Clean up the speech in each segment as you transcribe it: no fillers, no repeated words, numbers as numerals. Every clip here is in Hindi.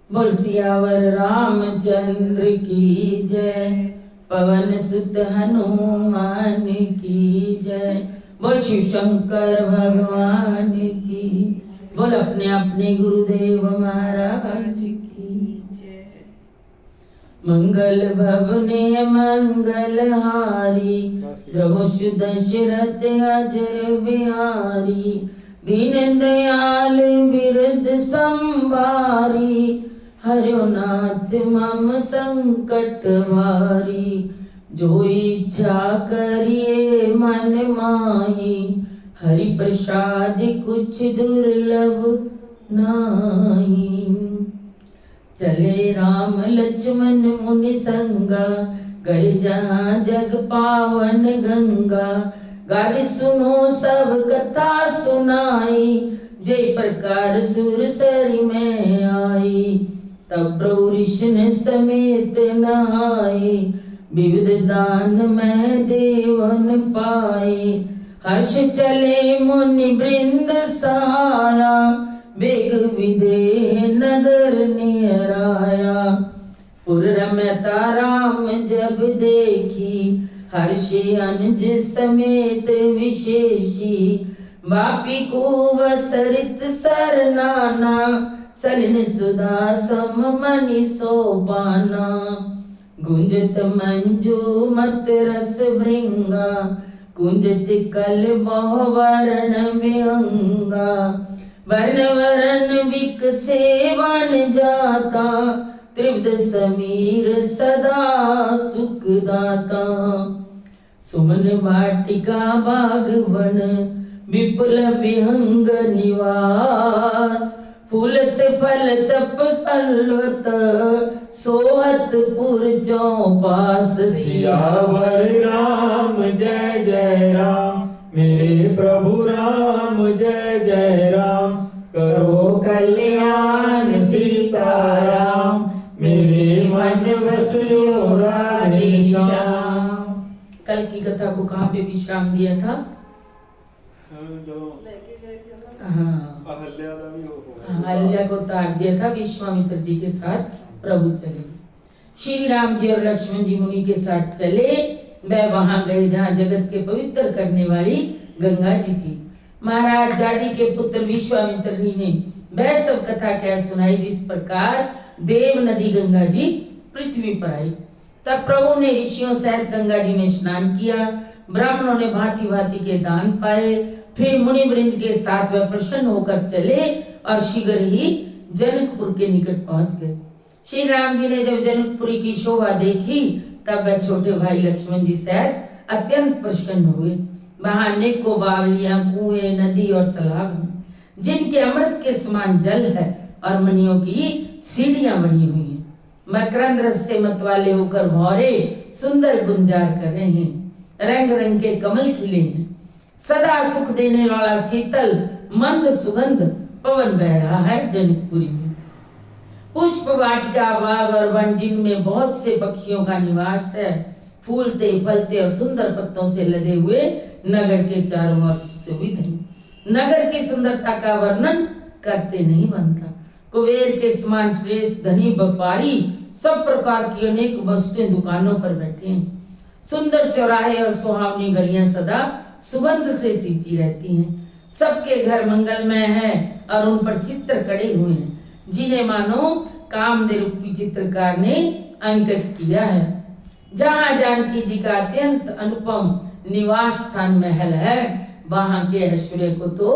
बोल सियावर रामचंद्र की जय, पवन सुत हनुमान की जय। बोल शिव शंकर भगवान की, बोल अपने अपने गुरुदेव महाराज की जय। मंगल भवने मंगलहारी, द्रवशु दशरथ अजर बिहारी। दीन दयाल बिरद संभारी, हरियो नाथ मम संकट भारी। जो इच्छा करिए मन माही, हरि प्रसाद कुछ दुर्लभ नाही। चले राम लक्ष्मण मुनि संगा, गए जहाँ जग पावन गंगा। गादि सुनो सब कथा सुनाई, जय प्रकार सुर सरी में आई। तब प्रभु ऋषि समेत नहाई, विविध दान में देवन पाए। हर्ष चले मुनि वृंद सहाया, वेग विदेह नगर निराया। पुर रमता राम जब देखी, हर्षि अनुज समेत विशेषी। वापी को सरित सरनाना, सलिन सुधा सम मणि सोपाना। गुंजत मंजू मत रस भृंगा, कुंजत कल बहु वरण विहंगा। वर्ण वरण विकसे वन जाता, त्रिविध समीर सदा सुखदाता। सुमन वाटिका बागवन, विपुल विहंग निवार। फूलत फलत पल्वत, सोहत पुर चौपास। सियावर राम जय जय राम, मेरे प्रभु राम जय जय राम। करो कल्याण सीताराम, मेरे मन बसियो राधेश्याम। कल की कथा को कहाँ पे विश्राम दिया था? हाँ, अहल्या को उतार दिया था, विश्वामित्र जी के साथ प्रभु चले। श्री राम जी और लक्ष्मण जी मुनि के साथ चले। वह वहां गए जहाँ जगत के पवित्र करने वाली गंगा जी थी। महाराज गादी के पुत्र विश्वामित्र जी ने वह सब कथा क्या सुनाई, जिस प्रकार देव नदी गंगा जी पृथ्वी पर आई। तब प्रभु ने ऋषियों सहित गंगा जी में स्नान किया। ब्राह्मणों ने भांति भांति के दान पाए। फिर मुनि वृंद के साथ वह प्रसन्न होकर चले और शीघ्र ही जनकपुर के निकट पहुंच गए। श्री राम जी ने जब जनकपुरी की शोभा देखी, तब वह छोटे भाई लक्ष्मण जी सहित अत्यंत प्रसन्न हुए। वहां अनेकों बावलियां, कुएं, नदी और तालाब हैं, जिनके अमृत के समान जल है और मणियों की सीढ़ियां बनी हुई हैं। मकरंद रस से मतवाले होकर भौरे सुंदर गुंजार कर रहे हैं। रंग रंग के कमल खिले हैं। सदा सुख देने वाला शीतल मंद सुगंध पवन बह रहा है जनकपुरी में। पुष्प वाटिका, बाग और वन, जिनमें बहुत से पक्षियों का निवास है, फूलते फलते और सुंदर पत्तों से लदे हुए नगर के चारों ओर सुशोभित हैं। नगर की सुंदरता का वर्णन करते नहीं बनता। कुबेर के समान श्रेष्ठ धनी व्यापारी सब प्रकार की अनेक वस्तुएं दुकानों पर बैठे हैं। सुंदर चौराहे और सुहावनी गलियां सदा सुगंध से सींची रहती हैं। सबके घर मंगलमय हैं और उन पर चित्र कड़े हुए हैं, जिन्हें मानो कामदेव रूपी चित्रकार ने अंकित किया है। जहाँ जानकी जी का अत्यंत अनुपम निवास स्थान महल है, वहां के ऐश्वर्य को तो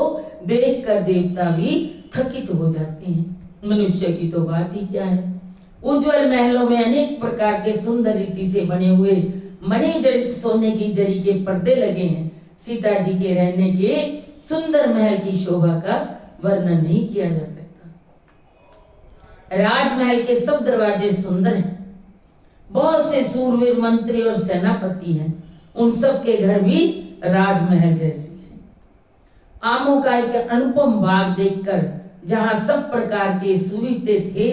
देखकर देवता भी थकित हो जाते हैं। मनुष्य की तो बात ही क्या है। उज्जवल महलों में अनेक प्रकार के सुंदर रीति से बने हुए मणि जड़ित सोने की जरी के पर्दे लगे हैं। सीता जी के रहने के सुंदर महल की शोभा का वर्णन नहीं किया जा सकता। राजमहल के सब दरवाजे सुंदर हैं। बहुत से सूरवीर मंत्री और सेनापति हैं। उन सब के घर भी राजमहल जैसे हैं। आमों का एक अनुपम बाग देखकर, जहां सब प्रकार के सुविधे थे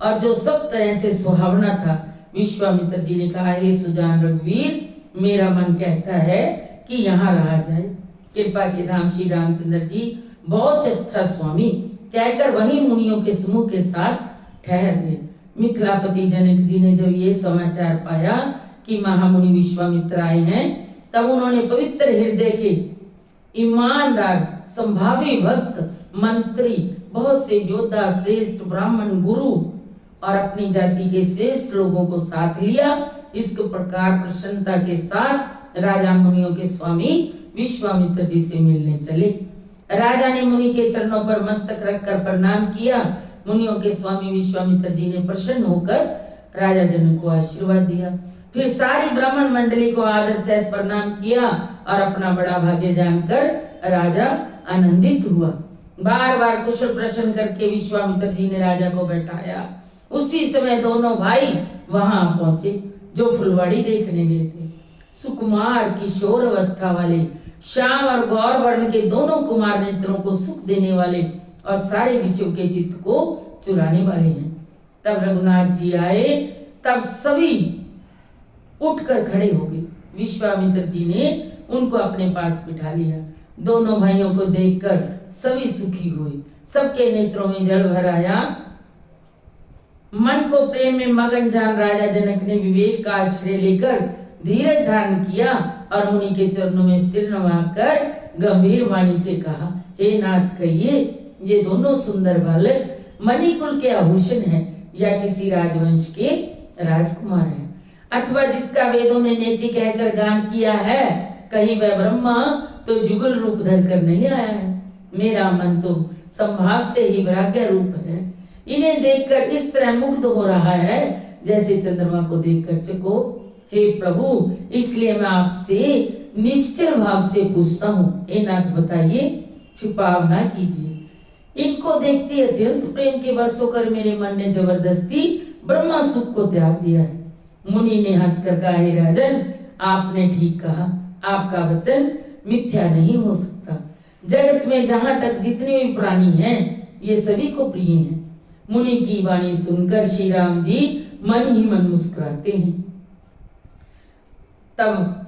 और जो सब तरह से सुहावना था, विश्वामित्र जी ने कहा, हे सुजान रघुवीर, मेरा मन कहता है कि यहाँ रहा जाए। कृपा के धाम श्री रामचंद्र जी बहुत अच्छा स्वामी कहकर वही मुनियों के समूह के साथ ठहर गए। मिथिलापति जनक जी ने जब ये समाचार पाया कि महामुनि विश्वामित्र आए हैं, तब उन्होंने पवित्र हृदय के ईमानदार संभावी भक्त मंत्री, बहुत से योद्धा, श्रेष्ठ ब्राह्मण, गुरु और अपनी जाति के श्रेष्ठ लोगों को साथ लिया। इस प्रकार प्रसन्नता के साथ राजा मुनियों के स्वामी विश्वामित्र जी से मिलने चले। राजा ने मुनि के चरणों पर मस्तक रखकर प्रणाम किया। मुनियों के स्वामी विश्वामित्र जी ने प्रसन्न होकर राजा जनक को आशीर्वाद दिया। फिर सारी ब्राह्मण मंडली को आदर सहित प्रणाम किया और अपना बड़ा भाग्य जानकर राजा आनंदित हुआ। बार बार कुशल प्रश्न करके विश्वामित्र जी ने राजा को बैठाया। उसी समय दोनों भाई वहां पहुंचे जो फुलवाड़ी देखने गए थे। सुकुमार किशोर अवस्था वाले, श्याम और गौर वर्ण के दोनों कुमार नेत्रों को सुख देने वाले और सारे विश्व के चित्त को चुराने वाले हैं। तब रघुनाथ जी आए, तब सभी उठकर खड़े हो गए। विश्वामित्र जी ने उनको अपने पास बिठा लिया। दोनों भाइयों को देखकर सभी सुखी हुए। सबके नेत्रों में जल भर आया। मन को प्रेम में मगन जान राजा जनक ने विवेक का आश्रय लेकर धीरज धारण किया और मुनि के चरणों में सिर नवाकर गंभीर वाणी से कहा, हे नाथ, कहिए ये दोनों सुंदर बालक मणिकुल के आभूषण हैं या किसी राजवंश के राजकुमार हैं, अथवा जिसका वेदों ने नेति कहकर गान किया है, कहीं वह ब्रह्मा तो जुगल रूप धर कर नहीं आया है। मेरा मन तो संभाव से ही वैराग्य रूप है। इन्हें देखकर इस तरह मुग्ध हो रहा है जैसे चंद्रमा को देखकर चको। हे प्रभु, इसलिए मैं आपसे निश्चल भाव से पूछता हूँ, हे नाथ बताइए, छुपाव ना कीजिए। इनको देखते अत्यंत प्रेम के वश होकर मेरे मन ने जबरदस्ती ब्रह्मा सुख को त्याग दिया है। मुनि ने हंसकर कहा, हे राजन, आपने ठीक कहा, आपका वचन मिथ्या नहीं हो सकता। जगत में जहां तक जितने भी प्राणी हैं, ये सभी को प्रिय हैं। मुनि की वाणी सुनकर श्री राम जी मन ही मन मुस्कुराते हैं। तब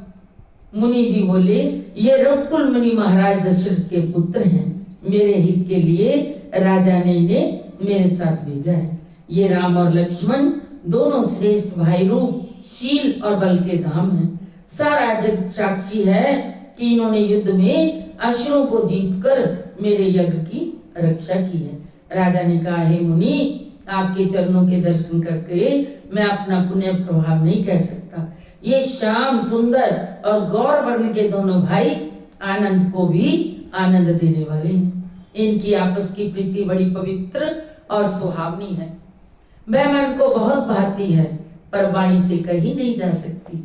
मुनि जी बोले, ये रघुकुल मुनि महाराज दशरथ के पुत्र हैं। मेरे हित के लिए राजा ने इन्हें मेरे साथ भेजा है। ये राम और लक्ष्मण दोनों श्रेष्ठ भाई रूप, शील और बल के धाम हैं। सारा जगत साक्षी है कि इन्होंने युद्ध में असुरों को जीतकर मेरे यज्ञ की रक्षा की है। राजा ने कहा, हे मुनि, आपके चरणों के दर्शन करके मैं अपना पुण्य प्रभाव नहीं कह सकता। ये श्याम सुंदर और गौर वर्ण के दोनों भाई आनंद को भी आनंद देने वाले हैं। इनकी आपस की प्रीति बड़ी पवित्र और सुहावनी है। वह मन को बहुत भाती है, पर वाणी से कही नहीं जा सकती।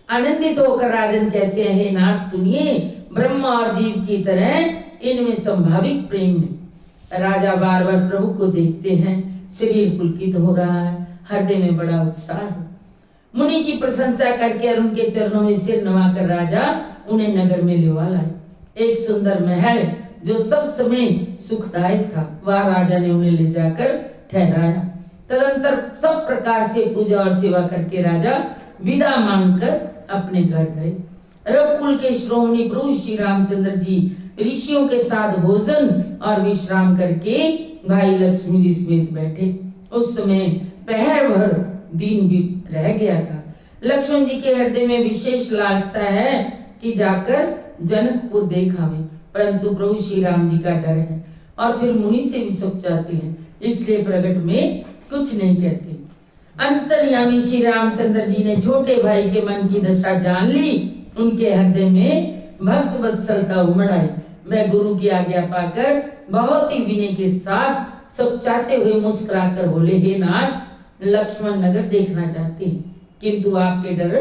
आनंदित होकर राजन कहते हैं, हे नाथ सुनिए, ब्रह्मा और जीव की तरह इनमें संभाविक प्रेम है। राजा बार बार प्रभु को देखते हैं, शरीर पुलकित हो रहा है, हृदय में बड़ा उत्साह है। मुनि की प्रशंसा करके और उनके चरणों में सिर नवाकर राजा उन्हें नगर में लेवा लाए। एक सुंदर महल जो सब समय सुखदायक था, वह राजा ने उन्हें ले जाकर ठहराया। तदंतर सब प्रकार से पूजा और सेवा करके राजा विदा मांगकर अपने घर गए। रघुकुल के श्रोमणी प्रभु श्री रामचंद्र जी ऋषियों के साथ भोजन और विश्राम करके भाई लक्ष्मी जी समेत बैठे। उस समय पहर भर दिन भी रह गया था। लक्ष्मण जी के हृदय में विशेष लालसा है कि जाकर जनकपुर देख आवे, परंतु प्रभु श्री राम जी का डर है और फिर मुनि से भी सुख चाहते हैं, इसलिए प्रकट में कुछ नहीं कहते। अंतर्यामी श्री रामचंद्र जी ने छोटे भाई के मन की दशा जान ली। उनके हृदय में भक्त वत्सलता उमड़ आई। वह गुरु की आज्ञा पाकर बहुत ही विनय के साथ सब चाहते हुए मुस्कुराकर बोले, हे नाथ, लक्ष्मण नगर देखना चाहते हैं, किंतु आपके डर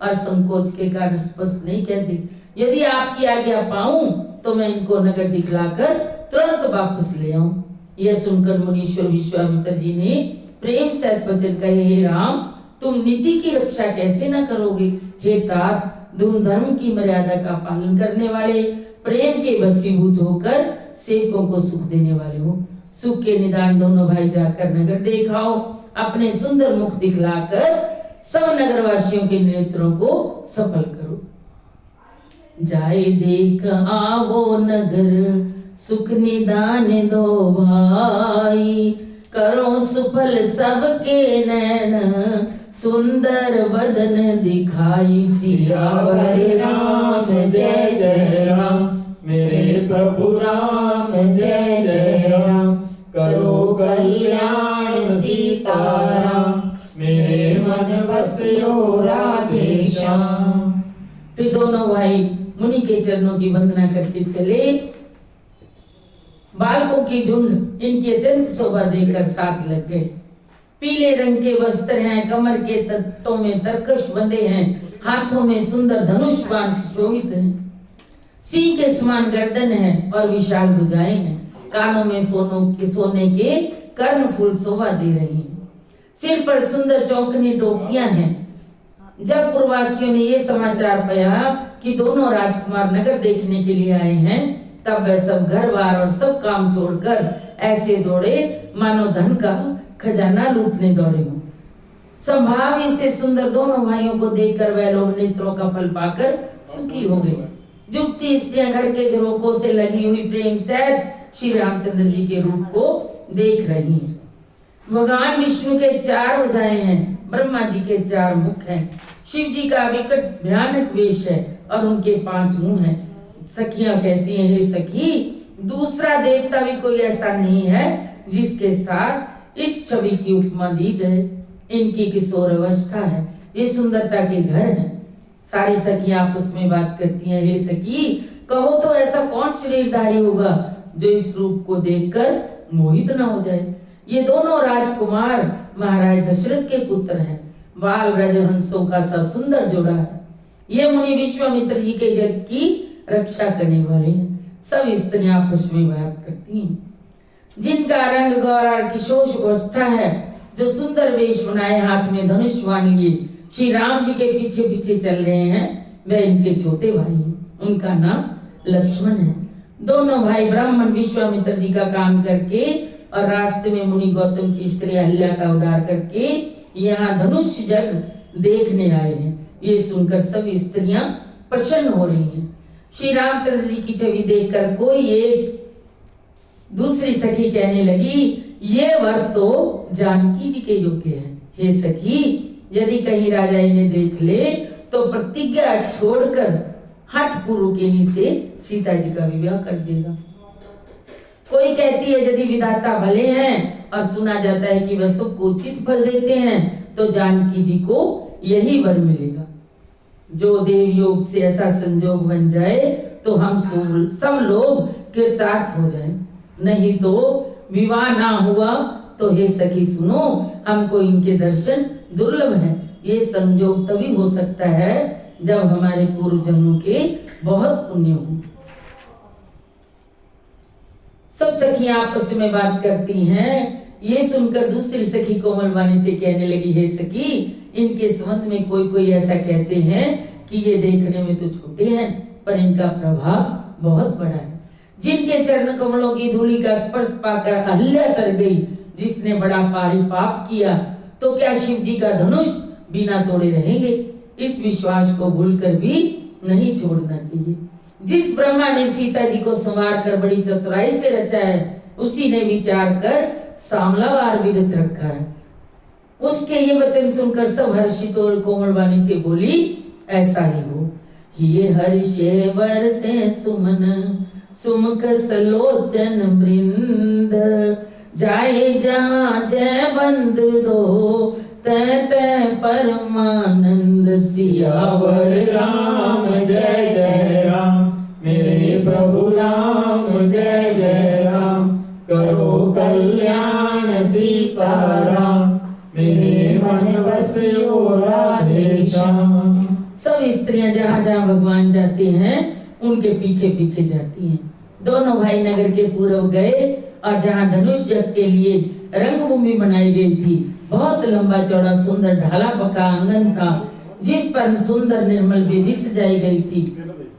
और संकोच के कारण स्पष्ट नहीं कहते। यदि आपकी आज्ञा पाऊं तो मैं इनको नगर दिखलाकर तुरंत वापस ले आऊं। यह सुनकर मुनीश्वर विश्वामित्र जी ने प्रेम सहित वचन कहे, हे राम, तुम नीति की रक्षा कैसे न करोगे। हे तात, तुम धर्म की मर्यादा का पालन करने वाले, प्रेम के वशीभूत होकर सेवकों को सुख देने वाले हो। सुख के निदान दोनों भाई जाकर नगर देखाओ, अपने सुंदर मुख दिखलाकर सब नगरवासियों के नेत्रों को सफल करो। जाए देख आवो नगर, सुख निदान दो भाई, करो सुफल सबके नैन, सुंदर बदन दिखाई। सियावर राम जय जय राम, मेरे प्रभु राम जय जय राम। करो कल्याण सीताराम, मेरे मन बसियो राधे श्याम। फिर दोनों भाई मुनि के चरणों की वंदना करके चले। बालकों की झुंड इनकी अत्यंत शोभा देकर साथ लग गए। पीले रंग के वस्त्र हैं, कमर के तख्तों में तरकश बंधे हैं, हाथों में सुंदर धनुष बाण सुशोभित हैं। सिंह के समान गर्दन है और विशाल भुजाएं हैं। कानों में सोने के कर्ण फूल शोभा दे रही हैं। सिर पर सुंदर चौकनी टोपियां हैं। जब पूर्ववासियों ने ये समाचार पाया कि दोनों राजकुमार नगर देखने के लिए आए हैं, तब वे सब घर बार और सब काम छोड़कर ऐसे दौड़े मानो धन का खजाना लूटने दौड़े हों। संभावि से सुंदर दोनों भाइयों को देखकर वह लोग नेत्रों का फल पाकर सुखी हो गए। युवती स्त्रियां घर के झरोकों से लगी हुई प्रेम सहित श्री रामचंद्र जी के रूप को देख रही हैं। भगवान विष्णु के 4 भुजाएं हैं, ब्रह्मा जी के 4 मुख हैं, शिव जी का विकट भयानक वेश है और उनके 5 मुंह हैं। सखियां कहती हैं, हे सखी, दूसरा देवता भी कोई ऐसा नहीं है जिसके साथ इस छवि की उपमा दी जाए। इनकी किशोर अवस्था है, ये सुंदरता के घर हैं। सारी सखियां आपस में बात करती हैं, हे सखी, कहो तो ऐसा कौन शरीरधारी होगा जो इस रूप को देखकर मोहित न हो जाए। ये दोनों राजकुमार महाराज दशरथ के पुत्र हैं। बाल रजहंसों का सा सुंदर जोड़ा है। ये मुनि विश्वामित्र जी के जग की रक्षा करने वाले हैं। सब स्त्रियां आपस में बात करती हैं। जिनका रंग गौर किशोर अवस्था है, जो सुंदर वेश बनाए हाथ में धनुष बाण लिए श्री राम जी के पीछे पीछे चल रहे हैं, वे इनके छोटे भाई हैं। उनका नाम लक्ष्मण है। दोनों भाई ब्राह्मण विश्वामित्र जी का काम करके और रास्ते में मुनि गौतम की स्त्री अहल्या का उद्धार करके यहाँ धनुष जग देखने आए हैं। ये सुनकर सभी स्त्रियां प्रसन्न हो रही हैं। श्री रामचंद्र जी की छवि देखकर कोई एक दूसरी सखी कहने लगी, ये वर तो जानकी जी के योग्य है। हे सखी, यदि कहीं राजा इन्हें देख ले तो प्रतिज्ञा छोड़कर हठ पूर्व के नीचे सीता जी का विवाह कर देगा। कोई कहती है, यदि विधाता भले हैं और सुना जाता है कि वह सबको उचित फल देते हैं, तो जानकी जी को यही वर मिलेगा। जो देव योग से ऐसा संजोग बन जाए तो हम सब लोग कृतार्थ हो जाएं। नहीं तो विवाह ना हुआ तो हे सखी सुनो, हमको इनके दर्शन दुर्लभ है। ये संजोग तभी हो सकता है जब हमारे पूर्व जन्मों के बहुत पुण्य हो। सब सखियां आपस में बात करती हैं। ये सुनकर दूसरी सखी कोमल वाणी से कहने लगी, हे सखी, इनके संबंध में कोई कोई ऐसा कहते हैं कि ये देखने में तो छोटे हैं पर इनका प्रभाव बहुत बड़ा है। जिनके चरण कमलों की धूलि का स्पर्श पाकर अहल्या तर गई, जिसने बड़ा भारी पाप किया, तो क्या शिव जी का धनुष बिना तोड़े रहेंगे? इस विश्वास को भूलकर भी नहीं छोड़ना चाहिए। जिस ब्रह्मा ने सीता जी को संवार कर बड़ी चतुराई से रचा है, उसी ने विचार कर सांवलावार भी रच रखा है। उसके ये वचन सुनकर सब हर्षित और कोमल वाणी से बोली, ऐसा ही हो। ये हर्षे वर्षे सुमन सुमुख सलोचन वृंद, जाए जहाँ जय बंद दो, तै परमानंद। सियावर राम जय जय राम, मेरे प्रभु राम जय जय राम। करो कल्याण सीताराम, मेरे मन बसियो राधे श्याम। सब स्त्रियां जहाँ जहाँ भगवान जाते हैं उनके पीछे पीछे जाती हैं। दोनों भाई नगर के पूर्व गए और जहाँ धनुष जग के लिए रंगभूमि बनाई गई थी, बहुत लंबा चौड़ा सुंदर ढाला पका आंगन था, जिस पर सुंदर निर्मल वेदी सजाई गई थी।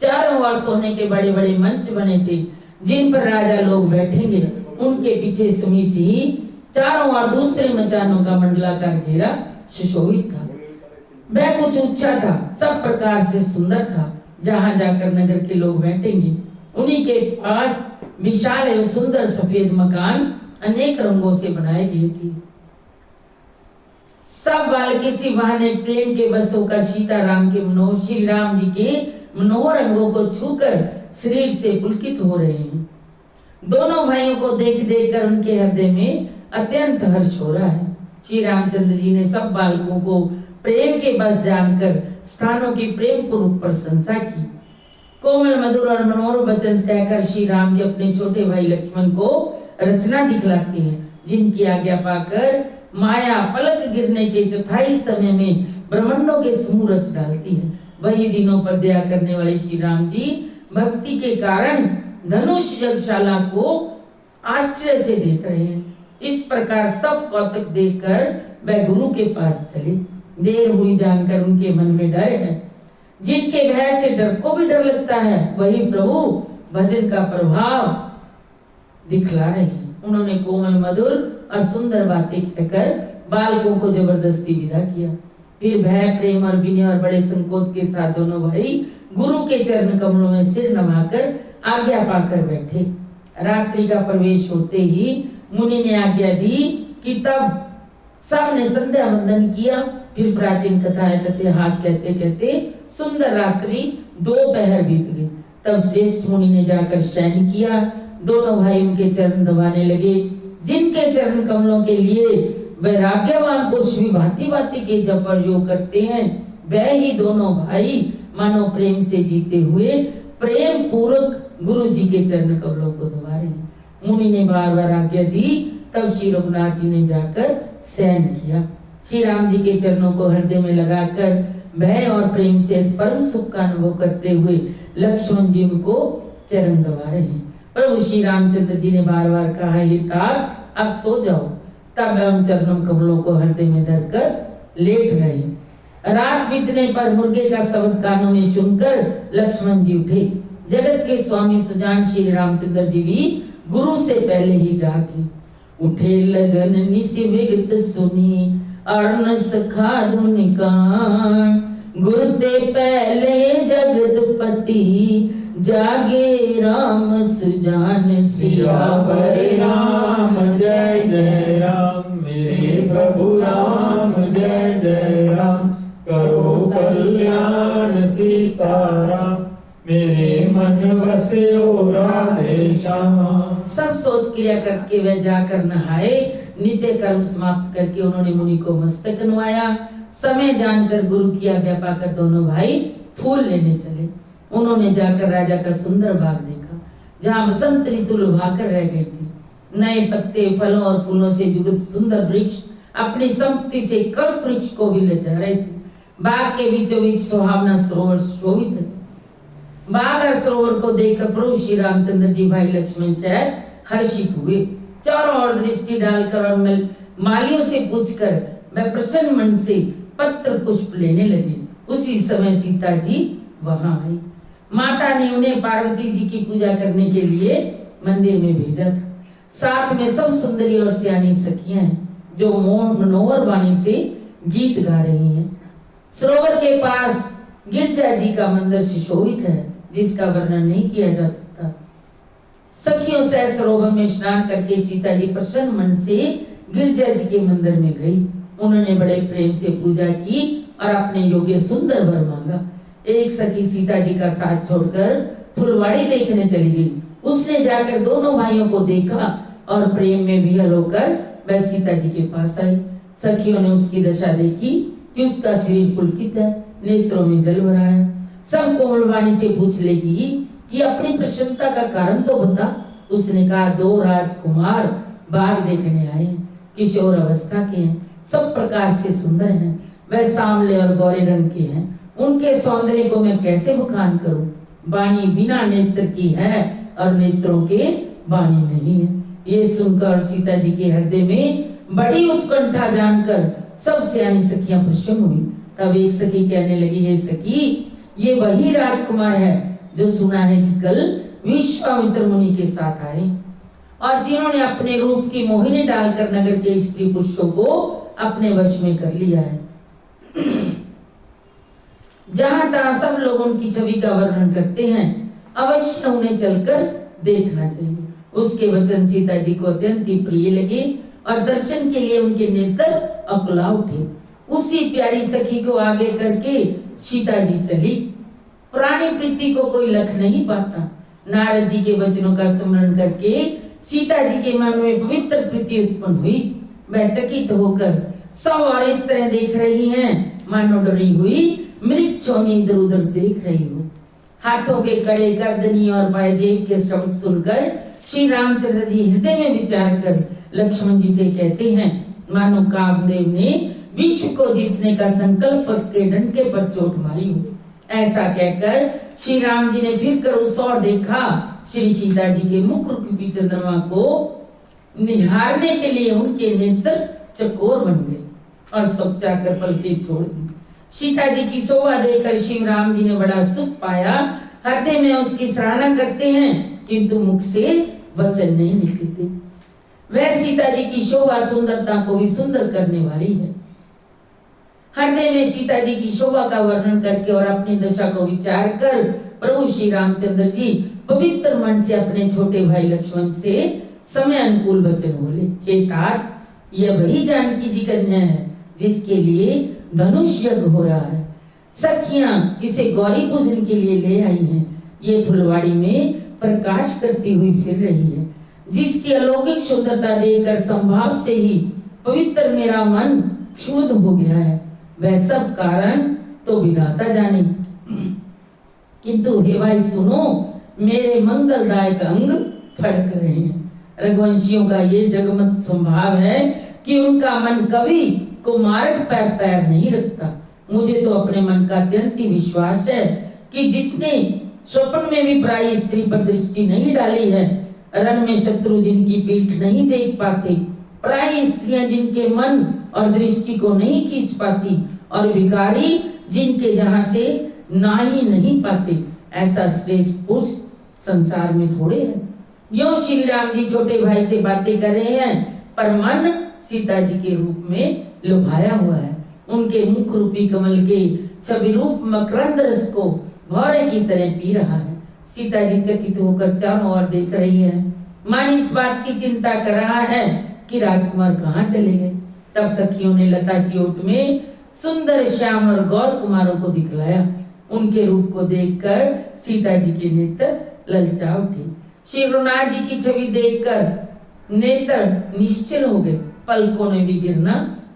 चारों ओर सोने के बड़े बड़े मंच बने थे, जिन पर राजा लोग बैठेंगे। उनके पीछे समीची चारों ओर दूसरे मचानों का मंडलाकार घेरा सुशोभित था। वह कुछ ऊंचा था, सब प्रकार से सुंदर था। जहाँ जाकर नगर के लोग बैठेंगे, उन्हीं के पास विशाल एवं सुंदर सफेद मकान अनेक रंगों से बनाए गए थे। सब बालक इसी बहाने प्रेम के बस होकर सीताराम के मनोहर श्री राम जी के मनोहर रंगों को छूकर शरीर से पुलकित हो रहे हैं। दोनों भाइयों को देख देख कर उनके हृदय में अत्यंत हर्ष हो रहा है। श्री रामचंद्र जी ने सब बालकों को प्रेम के बस जानकर स्थानों की प्रेम पूर्वक प्रशंसा की। कोमल मधुर और मनोहर वचन कहकर श्री राम जी अपने छोटे भाई लक्ष्मण को रचना दिखलाते हैं, जिनकी आज्ञा पाकर माया पलक गिरने के चौथाई समय में ब्रह्मांडों के समूह रच डालती है। वही दिनों पर दया करने वाले श्री राम जी भक्ति के कारण धनुष यज्ञशाला को आश्चर्य से देख रहे हैं। इस प्रकार सब कौतुक देखकर वह गुरु के पास चले। देर हुई जानकर उनके मन में डर है। जिनके भय से डर को भी डर लगता है, वही प्रभु भजन का प्रभाव दिखला रहे हैं। उन्होंने कोमल मधुर और सुंदर बातें कहकर बालकों को जबरदस्ती विदा किया। फिर भय, प्रेम और विनय और बड़े संकोच के साथ दोनों भाई गुरु के चरण कमलों में सिर नवाकर आज्ञा पाकर बैठे। रात्रि का प्रवेश होते ही मुनि ने आज्ञा दी कि तब सब ने संध्या वंदन किया। फिर प्राचीन कथाएं तथा इतिहास कहते कहते सुंदर रात्रि 2 पहर बीत गई। तब श्रेष्ठ मुनि ने जाकर शयन किया। दोनों भाई उनके चरण दबाने लगे। जिनके चरण कमलों के लिए वैराग्यवान पुरुष भी भांति भांति के जप और योग करते हैं, वह ही दोनों भाई मानो प्रेम से जीते हुए प्रेम पूर्वक गुरु जी के चरण कमलों को दबा रहे हैं। मुनि ने बार बार आज्ञा दी। तब श्री रघुनाथ जी ने जाकर शयन किया। श्री राम जी के चरणों को हृदय में लगाकर भय और प्रेम से परम सुख का अनुभव करते हुए लक्ष्मण जी उनको चरण दबा रहे हैं। प्रभु श्री रामचंद्र जी ने बार बार कहा, हे तात अब सो जाओ। तब वह उन चरणों कमलों को हृदय में धरकर लेट रहे। रात बीतने पर मुर्गे का शब्द कानों में सुनकर लक्ष्मण जी उठे। जगत के स्वामी सुजान श्री रामचंद्र जी भी गुरु से पहले ही जागे। उठे लगन निस विगत सुनी अर्ण सखा धुनि कान। गुरु ते पहले जगतपति जागे राम सुजान सियावर राम जय जय राम। मेरे प्रभु राम जय जय राम। करो कल्याण सीताराम। मेरे मन बस्यो राधे श्याम। सब सोच क्रिया करके वह जाकर नहाए। नित्य कर्म समाप्त करके उन्होंने मुनि को मस्तक नवाया। समय जानकर गुरु की आज्ञा पाकर दोनों भाई फूल लेने चले। उन्होंने जाकर राजा का सुंदर बाग देखा, जहाँ बसंत ऋतु लुभाकर रह गई थी। नए पत्ते, फलों और फूलों से युक्त सुंदर वृक्ष अपनी संपत्ति से कल्प वृक्ष को भी लजा रहे थे। बाग के बीचों बीच सुहावना सरोवर शोभित है। बाग और सरोवर को देखकर प्रभु श्री रामचंद्र जी भाई लक्ष्मण शायद हर्षित हुए। चारों ओर दृष्टि डालकर और मालियों से पूछकर वह प्रसन्न मन से पत्र पुष्प लेने लगे। उसी समय सीता जी वहां आई। माता ने उन्हें पार्वती जी की पूजा करने के लिए मंदिर में भेजा था। साथ में सब सुंदरी और सियानी सखियां हैं, जो मनोहर वाणी से गीत गा रही हैं। सरोवर के पास गिरजा जी का मंदिर सुशोभित है, जिसका वर्णन नहीं किया जा सकता। सखियों से सरोवर में स्नान करके सीता जी प्रसन्न मन से गिरजा जी के मंदिर में गई। उन्होंने बड़े प्रेम से पूजा की और अपने योग्य सुंदर वर मांगा। एक सखी सीता जी का साथ छोड़कर फुलवाड़ी देखने चली गई। उसने जाकर दोनों भाइयों को देखा और प्रेम में विहल होकर वह सीता जी के पास आई। सखियों ने उसकी दशा देखी कि उसका शरीर पुलकित है, नेत्रों में जल भरा है। सब कोमलवाणी से पूछ लेगी कि अपनी प्रसन्नता का कारण तो बता। उसने कहा, 2 राजकुमार बाग देखने आए, किशोर अवस्था के हैं, सब प्रकार से सुंदर हैं। वह सांवले और गौरे रंग के हैं। उनके सौंदर्य को मैं कैसे बखान करूं? वाणी बिना नेत्र की है और नेत्रों के वाणी नहीं है। ये सुनकर सीता जी के हृदय में बड़ी उत्कंठा जानकर सब सियानी सखियां प्रसन्न हुई। तब एक सखी कहने लगी, हे सखी, ये वही राजकुमार है जो सुना है कि कल विश्वामित्र मुनि के साथ आए और जिन्होंने अपने रूप की मोहिनी डालकर नगर के स्त्री पुरुषों को अपने वश में कर लिया है। जहां तहां सब लोग उनकी छवि का वर्णन करते हैं। अवश्य उन्हें चलकर देखना चाहिए। उसके वचन सीता जी को अत्यंत ही प्रिय लगे और दर्शन के लिए उनके नेत्र अकुला उठे। उसी प्यारी सखी को आगे करके सीता जी चली। पुरानी प्रीति को कोई लख नहीं पाता। नारद जी के वचनों का स्मरण करके सीता जी के मन में पवित्र प्रीति उत्पन्न हुई। वह चकित होकर सब और इस तरह देख रही हैं मानो डरी हुई मृग छोनी इधर उधर देख रही हो। हाथों के कड़े, गर्दनी और पायजेब के शब्द सुनकर श्री रामचंद्र जी हृदय में विचार कर लक्ष्मण जी से कहते हैं, मानो कामदेव ने विश्व को जीतने का संकल्प के डंके पर चोट मारी हो। ऐसा कहकर श्री राम जी ने फिर कर उस ओर देखा। श्री सीता जी के मुख रूपी चंद्रमा को निहारने के लिए उनके नेत्र चकोर बन गए और सोचा कर पलके छोड़ दी। सीता जी की शोभा देखकर शिव राम जी ने बड़ा सुख पाया। हृदय में उसकी सराहना करते हैं किंतु मुख से वचन नहीं निकलते। वह सीता जी की शोभा सुंदरता को भी सुंदर करने वाली है। हृदय में सीता जी की शोभा का वर्णन करके और अपनी दशा को विचार कर प्रभु श्री रामचंद्र जी पवित्र मन से अपने छोटे भाई लक्ष्मण से समय अनुकूल वचन बोले, हे तात, यह वही जानकी जी कन्या है जिसके लिए धनुष यज्ञ हो रहा है। सखियां इसे गौरी पूजन के लिए ले आई हैं। ये फुलवाड़ी में प्रकाश करती हुई फिर रही है, जिसकी अलौकिक सुंदरता देखकर संभाव से ही पवित्र मेरा मन क्षुब्ध हो गया है। वह सब कारण तो विधाता जाने, किंतु हे भाई सुनो, मेरे मंगलदायक अंग फड़क रहे हैं। रघुवंशियों का ये जगमत स्वभाव है कि उनका मन कभी को मार्ग पैर पैर नहीं रखता। मुझे तो अपने मन का अत्यंत ही विश्वास है कि जिसने स्वप्न में भी पराई स्त्री पर दृष्टि नहीं डाली है, रण में शत्रु जिनकी पीठ नहीं देख पाते, पराई स्त्रियां जिनके मन और दृष्टि को नहीं खींच पाती, और भिखारी जिनके जहां से ना ही नहीं पाते, ऐसा श्रेष्ठ पुरुष संसार में थोड़े है। यो श्री राम जी छोटे भाई से बातें कर रहे हैं, पर मन सीता जी के रूप में लुभाया हुआ है। उनके मुख रूपी कमल के छवि रूप मकरंद रस को भौरे की तरह पी रहा है। सीता जी चकित होकर चारों ओर देख रही है। मन इस बात की चिंता कर रहा है कि राजकुमार कहाँ चले गए। तब सखियों ने लता की ओट में सुंदर श्याम और गौर कुमारों को दिखलाया। उनके रूप को देखकर सीता जी के नेत्र ललचा उठे। श्री रघुनाथ जी की छवि देखकर नेत्र निश्चल हो गए, पलकों ने भी गिरना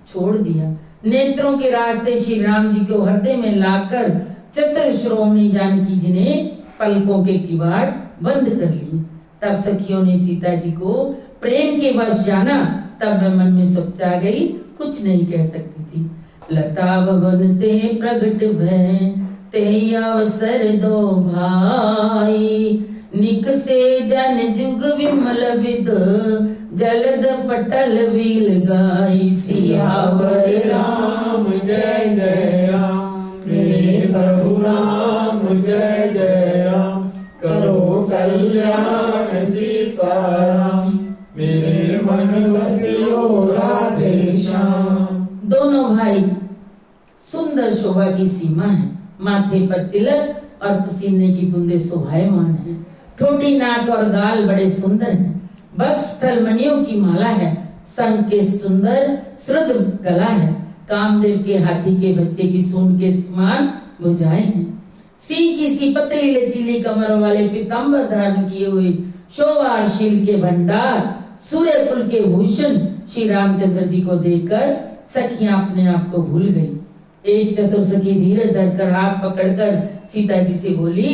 छोड़ दिया। नेत्रों के रास्ते श्री राम जी को हृदय में लाकर चतुर श्रोमणी जानकी जी ने पलकों के किवाड़ बंद कर लिए। तब सखियों ने सीता जी को प्रेम के वश जाना। तब मैं मन में सोचा गई, कुछ नहीं कह सकती थी। लता भवन ते प्रगट भय ते अवसर दो भाई, निक से जन जुग विमल विद जलद पटल वील गाई। सियावर राम जय जय राम, मेरे प्रभु राम जय जय राम, करो कल्याण सीताराम, मेरे मन बसियो राधे श्याम। दोनों भाई सुंदर शोभा की सीमा है। माथे पर तिलक और पसीने की बूंदे शोभायमान है। ठोटी नाक और गाल बड़े सुंदर हैं। वक्ष स्थल मणियों की माला है। संग के सुंदर श्रुत गला है। कामदेव के हाथी के बच्चे की सूंड के समान भुजाएं हैं। सिंह की सी पतली लचीली कमर वाले पीतांबर धारण किए हुए शोभाशील के भंडार, सूर्य कुल के भूषण श्री रामचंद्र जी को देखकर सखियां अपने आप को भूल गई। एक चतुर सखी धीरज धरकर हाथ पकड़कर सीता जी से बोली,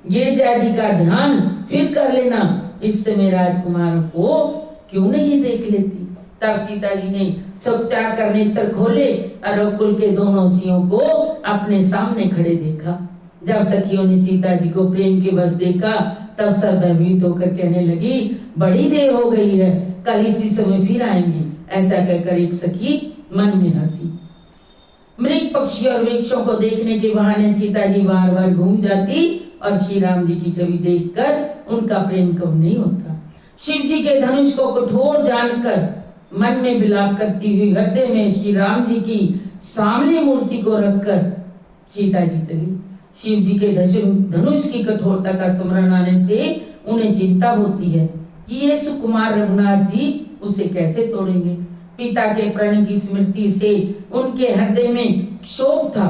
गिरिजा जी का ध्यान फिर कर लेना, इस समय राजकुमार को क्यों नहीं देख लेती। तब सीता जी ने सोचा कर नेत्र खोले और रघुकुल के दोनों सियों को अपने सामने खड़े देखा। जब सखियों ने सीता जी को प्रेम के बस देखा, तब सब भयभीत होकर कहने लगी, बड़ी देर हो गई है, कल इसी समय फिर आएंगे। ऐसा कहकर एक सखी मन में हंसी। मृग पक्षी और वृक्षों को देखने के बहाने सीता जी बार बार घूम जाती और श्री राम जी की छवि देखकर उनका प्रेम कम नहीं होता। शिव जी के धनुष को कठोर जानकर मन में विलाप करती हुई हृदय में श्री राम जी की सामने मूर्ति को रखकर सीता जी चली। शिव जी के धनुष की कठोरता का स्मरण आने से उन्हें चिंता होती है कि ये सुकुमार रघुनाथ जी उसे कैसे तोड़ेंगे। पिता के प्रण की स्मृति से उनके हृदय में क्षोभ था,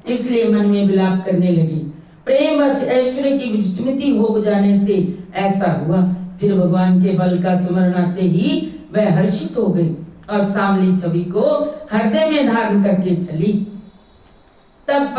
इसलिए मन में विलाप करने लगी। प्रेम बस ऐश्वर्य की स्मृति हो जाने से ऐसा हुआ। फिर भगवान के बल का स्मरण आते ही वह हर्षित हो गई और सामली छवि को हृदय में धारण करके चली। तब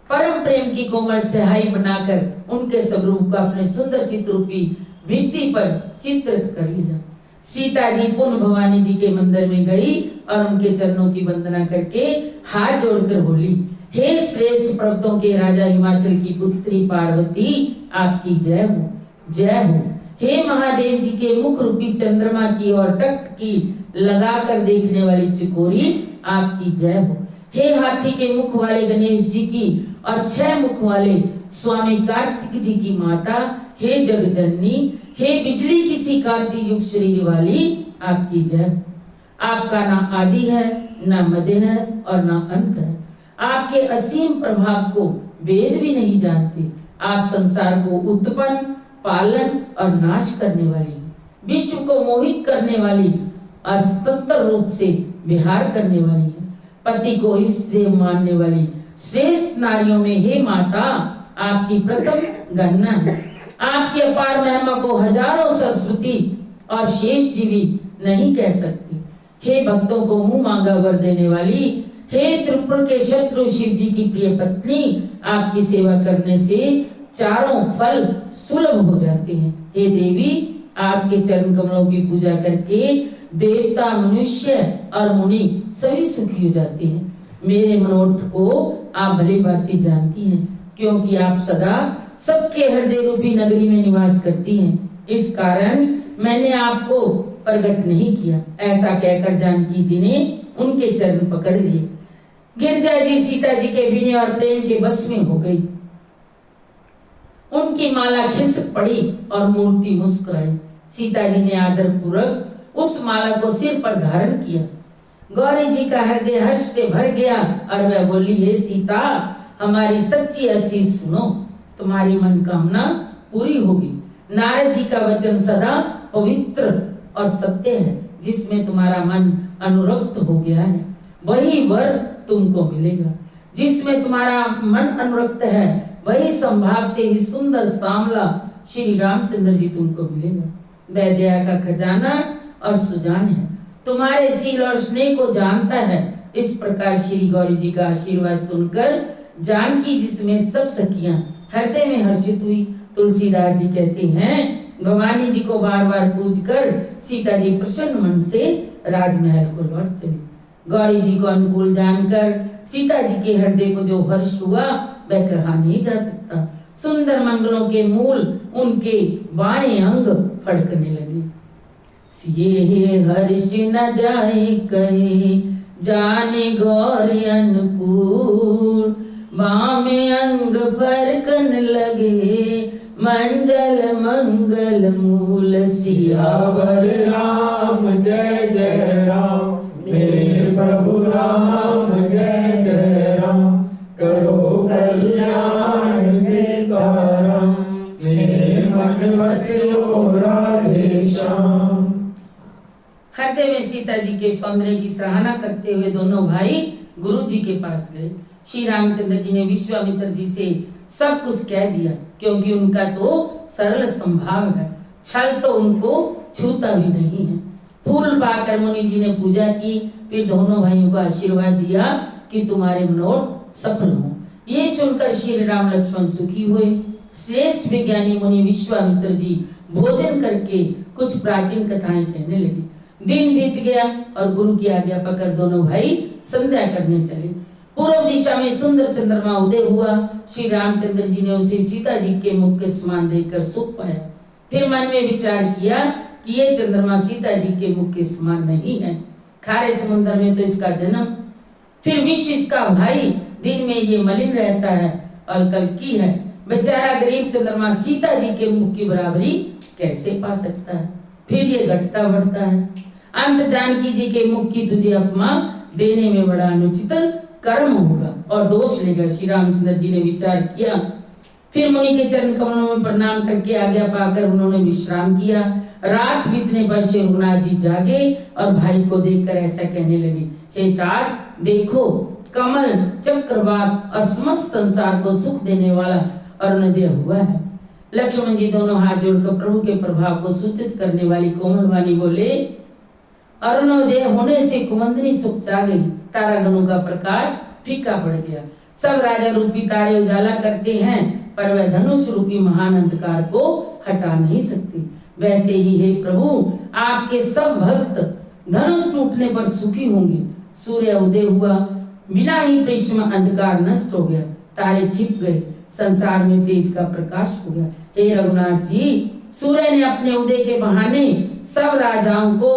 परम प्रेम की कोमल सहाय बनाकर उनके स्वरूप को अपने सुंदर चित्ररूपी भित्ति पर चित्रित कर लिया। सीता जी पुनः भवानी जी के मंदिर में गई और उनके चरणों की वंदना करके हाथ जोड़कर बोली, हे श्रेष्ठ पर्वतों के राजा हिमाचल की पुत्री पार्वती, आपकी जय हो, जय हो। हे महादेव जी के मुख रूपी चंद्रमा की और टक की लगाकर देखने वाली चिकोरी, आपकी जय हो। हे हाथी के मुख वाले गणेश जी की और 6 मुख वाले स्वामी कार्तिक जी की माता, हे जगजननी, हे बिजली की सी कांति युक्त शरीर वाली, आपकी जय। आपका ना आदि है, ना मध्य है और ना अंत है। आपके असीम प्रभाव को वेद भी नहीं जानते। आप संसार को उत्पन्न, पालन और नाश करने वाली, विश्व को मोहित करने वाली, अस्वतंत्र रूप से विहार करने वाली है, पति को इष्टदेव मानने वाली श्रेष्ठ नारियों में हे माता आपकी प्रथम गणना है। आपकी अपार महिमा को हजारों सरस्वती और शेष जीवी नहीं कह सकती। हे भक्तों को मुंह मांगा वर देने वाली, हे त्रिपुर के शत्रु शिव जी की प्रिय पत्नी, आपकी सेवा करने से चारों फल सुलभ हो जाते हैं। हे देवी, आपके चरण कमलों की पूजा करके देवता, मनुष्य और मुनि सभी सुखी हो जाते हैं। मेरे मनोरथ को आप भली भांति जानती हैं, क्योंकि आप सदा सबके हृदय रूपी नगरी में निवास करती हैं। इस कारण मैंने आपको प्रकट नहीं किया। ऐसा कहकर जानकी जी ने उनके चरण पकड़ लिए। गिरजा जी सीता जी के विनय और प्रेम के बस में हो गई। उनकी माला खिसक पड़ी और मूर्ति मुस्कुराई। सीता जी ने आदर पूर्वक उस माला को सिर पर धारण किया। गौरी जी का हृदय हर्ष से भर गया और वह बोली, हे सीता, हमारी सच्ची आशीष सुनो, तुम्हारी मनोकामना पूरी होगी। नारद जी का वचन सदा पवित्र और सत्य है। जिसमें तुम्हारा मन अनुरक्त हो गया है वही वर तुमको मिलेगा। जिसमें तुम्हारा मन अनुरक्त है वही संभाव से ही सुंदर सांवला श्री रामचंद्र जी तुमको मिलेगा। वह दया का खजाना और सुजान है, तुम्हारे सील और स्नेह को जानता है। इस प्रकार श्री गौरी जी का आशीर्वाद सुनकर जानकी जी समेत सब सखियां हृदय में हर्षित हुई। तुलसीदास जी कहते हैं, भवानी जी को बार बार पूजकर सीता जी प्रसन्न मन से राजमहल को लौट चली। गौरी जी को अनुकूल जानकर सीता जी के हृदय को जो हर्ष हुआ वह कहा नहीं जा सकता। सुंदर मंगलों के मूल उनके बाएं अंग फड़कने लगे। सिए हर्ष न जाए कहे, जाने गौरी अनुकूल, बामे अंग फरकन लगे, मंजल मंगल मूल। सियावर राम जय जय राम, मेरे प्रभु राम जय जय राम, करो कल्याण सीताराम, मेरे मन बसियो राधे श्याम। हृदय में सीता जी के सौंदर्य की सराहना करते हुए दोनों भाई गुरु जी के पास गए। श्री रामचंद्र जी ने विश्वामित्र जी से सब कुछ कह दिया, क्योंकि उनका तो सरल स्वभाव है, छल तो उनको छूता भी नहीं है। फूल पाकर मुनि जी ने पूजा की, फिर दोनों भाइयों को आशीर्वाद दिया कि तुम्हारे मनोरथ सफल हो। ये सुनकर श्री राम लक्ष्मण सुखी हुए। श्रेष्ठ विज्ञानी मुनि विश्वामित्र जी भोजन करके कुछ प्राचीन कथाएं कहने लगे। दिन बीत गया और गुरु की आज्ञा पाकर दोनों भाई संध्या करने चले। पूर्व दिशा में सुंदर चंद्रमा उदय हुआ। श्री रामचंद्र जी ने उसे सीता जी के मुख के समान देखकर सुख पाया। फिर मन में विचार किया कि ये चंद्रमा सीता जी के मुख के समान नहीं है, खारे समुद्र में तो इसका जन्म, फिर विष इसका भाई, दिन में ये मलिन रहता है और कल की है। बेचारा गरीब चंद्रमा सीता जी के मुख की बराबरी कैसे पा सकता है? फिर ये घटता बढ़ता है। अंत जानकी जी के मुख की तुझे अपमान देने में बड़ा अनुचित कर्म होगा और दोष लेगा। श्री रामचंद्र जी ने विचार किया। फिर मुनि के चरण कमलों में प्रणाम करके आज्ञा पाकर उन्होंने विश्राम किया। रात बीतने पर श्री रघुनाथ जी जागे और भाई को देखकर ऐसा कहने लगे, हे तात देखो, कमल चक्रवात और समस्त संसार को सुख देने वाला अरुणोदय हुआ है। लक्ष्मण जी दोनों हाथ जोड़कर प्रभु के प्रभाव को सूचित करने वाली कोमल वाणी बोले, अरुणोदय होने से कुमंदनी सुख जा गई, तारागणों का प्रकाश फीका पड़ गया। सब राजा रूपी तारे उजाला करते हैं, पर वह धनुष रूपी महान अंधकार को हटा नहीं सकती। वैसे ही हे प्रभु, आपके सब भक्त धनुष टूटने पर सुखी होंगे। सूर्य उदय हुआ, बिना ही परिश्रम अंधकार नष्ट हो गया, तारे छिप गए, संसार में तेज का प्रकाश हो गया। हे रघुनाथ जी, सूर्य ने अपने उदय के बहाने सब राजाओं को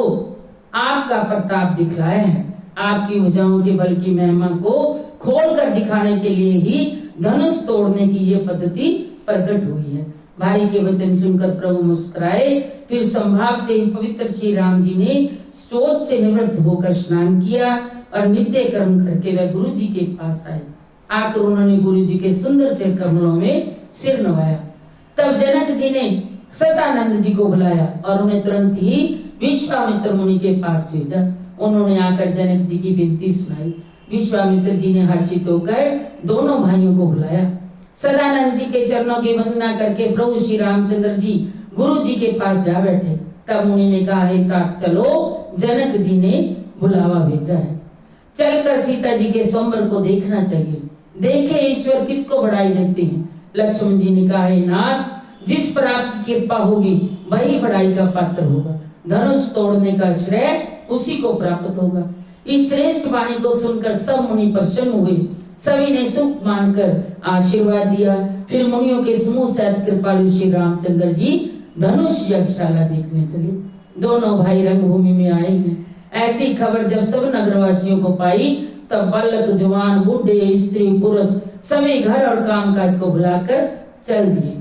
आपका प्रताप दिखलाया है। आपकी भुजाओं के बल की महिमा को खोल कर दिखाने के लिए ही धनुष तोड़ने की ये पद्धति प्रकट हुई है। भाई के वचन सुनकर प्रभु मुस्कुराए। फिर संभाव से ही पवित्र श्री राम जी ने स्रोत से निवृत्त होकर स्नान किया और नित्य कर्म करके वह गुरु जी के पास आए। आकर उन्होंने गुरु जी के सुंदर चरण कमलों में सिर नवाया। तब जनक जी ने सदानंद जी को बुलाया और उन्हें तुरंत ही विश्वामित्र मुनि के पास भेजा। उन्होंने आकर जनक जी की विनती सुनाई। विश्वामित्र जी ने हर्षित होकर दोनों भाइयों को बुलाया। सदानंद जी के चरणों की वंदना करके प्रभु श्री रामचंद्र जी गुरु जी के पास जा बैठे। तब मुनि ने कहा, हे तात चलो, जनक जी ने बुलावा भेजा है, चलकर सीता जी के स्वयंवर को देखना चाहिए। देखे ईश्वर किसको बढ़ाई देते हैं। लक्ष्मण जी ने कहा, हे नाथ, जिस पर आपकी कृपा होगी वही बढ़ाई का पात्र होगा। धनुष तोड़ने का श्रेय उसी को प्राप्त होगा। इस श्रेष्ठ वाणी को सुनकर सब मुनि प्रसन्न हुए। सभी ने सुख मानकर आशीर्वाद दिया। फिर मुनियों के समूह सहित कृपालु श्री रामचंद्र जी धनुष यज्ञशाला देखने चले। दोनों भाई रंगभूमि में आए हैं। ऐसी खबर जब सब नगरवासियों को पाई, तब बालक, जवान, बूढ़े, स्त्री, पुरुष सभी घर और कामकाज को बुलाकर चल दिए।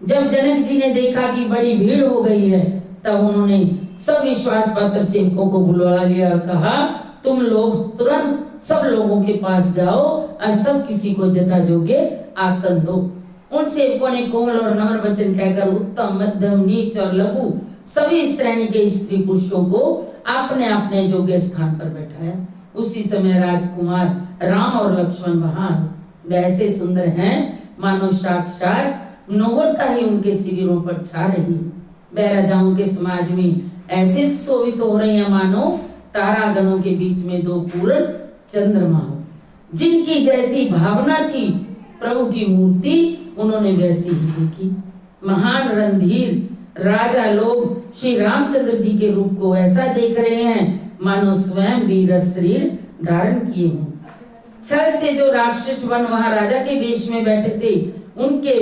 जब जनक जी ने देखा कि बड़ी भीड़ हो गई है, तब उन्होंने सब विश्वास पात्र सेवकों को बुलवा लिया और कहा, तुम लोग तुरंत सब लोगों के पास जाओ और सब किसी को जथा योग्य आसन दो। उन सेवकों ने कोमल और नम्र वचन कहकर उत्तम, मध्यम, नीच और लघु सभी श्रेणी के स्त्री पुरुषों को अपने अपने योग्य स्थान पर बैठाया। उसी समय राजकुमार राम और लक्ष्मण वहां वैसे सुंदर हैं मानो साक्षात नौवरता ही उनके शरीरों पर छा रही है। वह राजाओं के समाज में ऐसे शोभित हो रहे हैं मानो तारागणों के बीच में दो पूर्ण चंद्रमा हो। जिनकी जैसी भावना थी प्रभु की मूर्ति उन्होंने वैसी ही देखी। महान रणधीर राजा लोग श्री रामचंद्र जी के रूप को ऐसा देख रहे हैं मानो स्वयं वीर शरीर धारण किए हों। छल से जो राक्षस वन वहां राजा के वेश में बैठे थे, उनके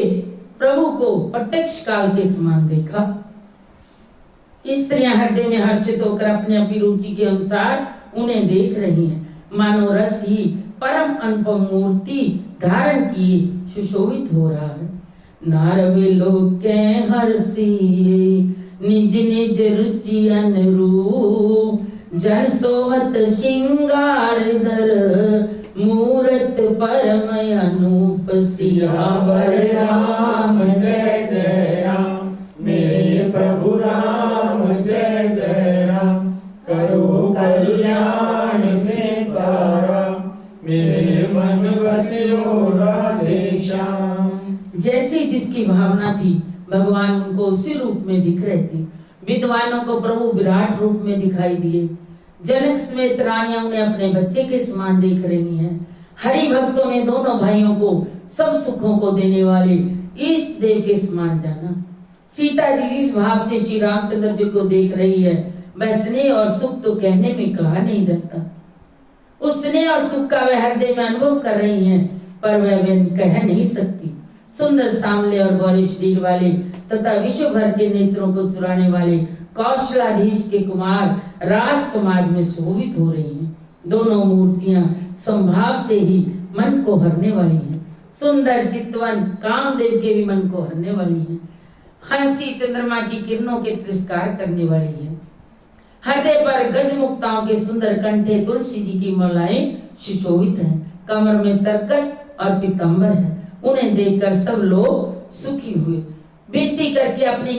प्रभु को प्रत्यक्ष काल के समान देखा। स्त्रियां हृदय में हर्षित होकर अपनी अपनी रुचि के अनुसार उन्हें देख रही हैं, मानो रस ही परम अनुपम मूर्ति धारण किए सुशोभित हो रहा है। नारवे लोग के हर्षिए निज निज रुचि अनुरूप, जन सोहत श्रृंगार धर मूरत परम अनूप। सियावर राम जय जय राम, मेरे प्रभु राम जय जय राम। करो कल्याण सीताराम, मेरे मन बसियो राधे श्याम। जैसी जिसकी भावना थी भगवान उनको उसी रूप में दिख रहे थे। विद्वानों को प्रभु विराट रूप में दिखाई दिए। जनक समेत रानियां उन्हें अपने बच्चे के समान देख रही हैं। हरि भक्तों ने दोनों भाइयों को सब सुखों को देने वाले इष्ट देव के समान जाना। सीता जी जिस भाव से श्री रामचंद्र जी को देख रही है, वह स्नेह और सुख तो कहने में कहा नहीं जाता। उस स्नेह और सुख का वह हृदय में अनुभव कर रही हैं, पर वह कह नहीं सकती। सुंदर सांवले और गौरी शरीर वाले तथा विश्व भर के नेत्रों को चुराने वाले कौशलाधीश के कुमार राज समाज में शोभित हो रही हैं। दोनों मूर्तियां संभाव से ही मन को हरने वाली हैं। सुंदर, चितवन, कामदेव के भी मन को हरने वाली हैं। हंसी चंद्रमा की किरणों के तिरस्कार करने वाली है। हृदय पर गजमुक्ताओं के सुंदर कंठे तुलसी जी की मालाएं सुशोभित हैं। कमर में तरकस और पीतांबर है। उन्हें देखकर सब लोग सुखी हुए। विनती करके अपनी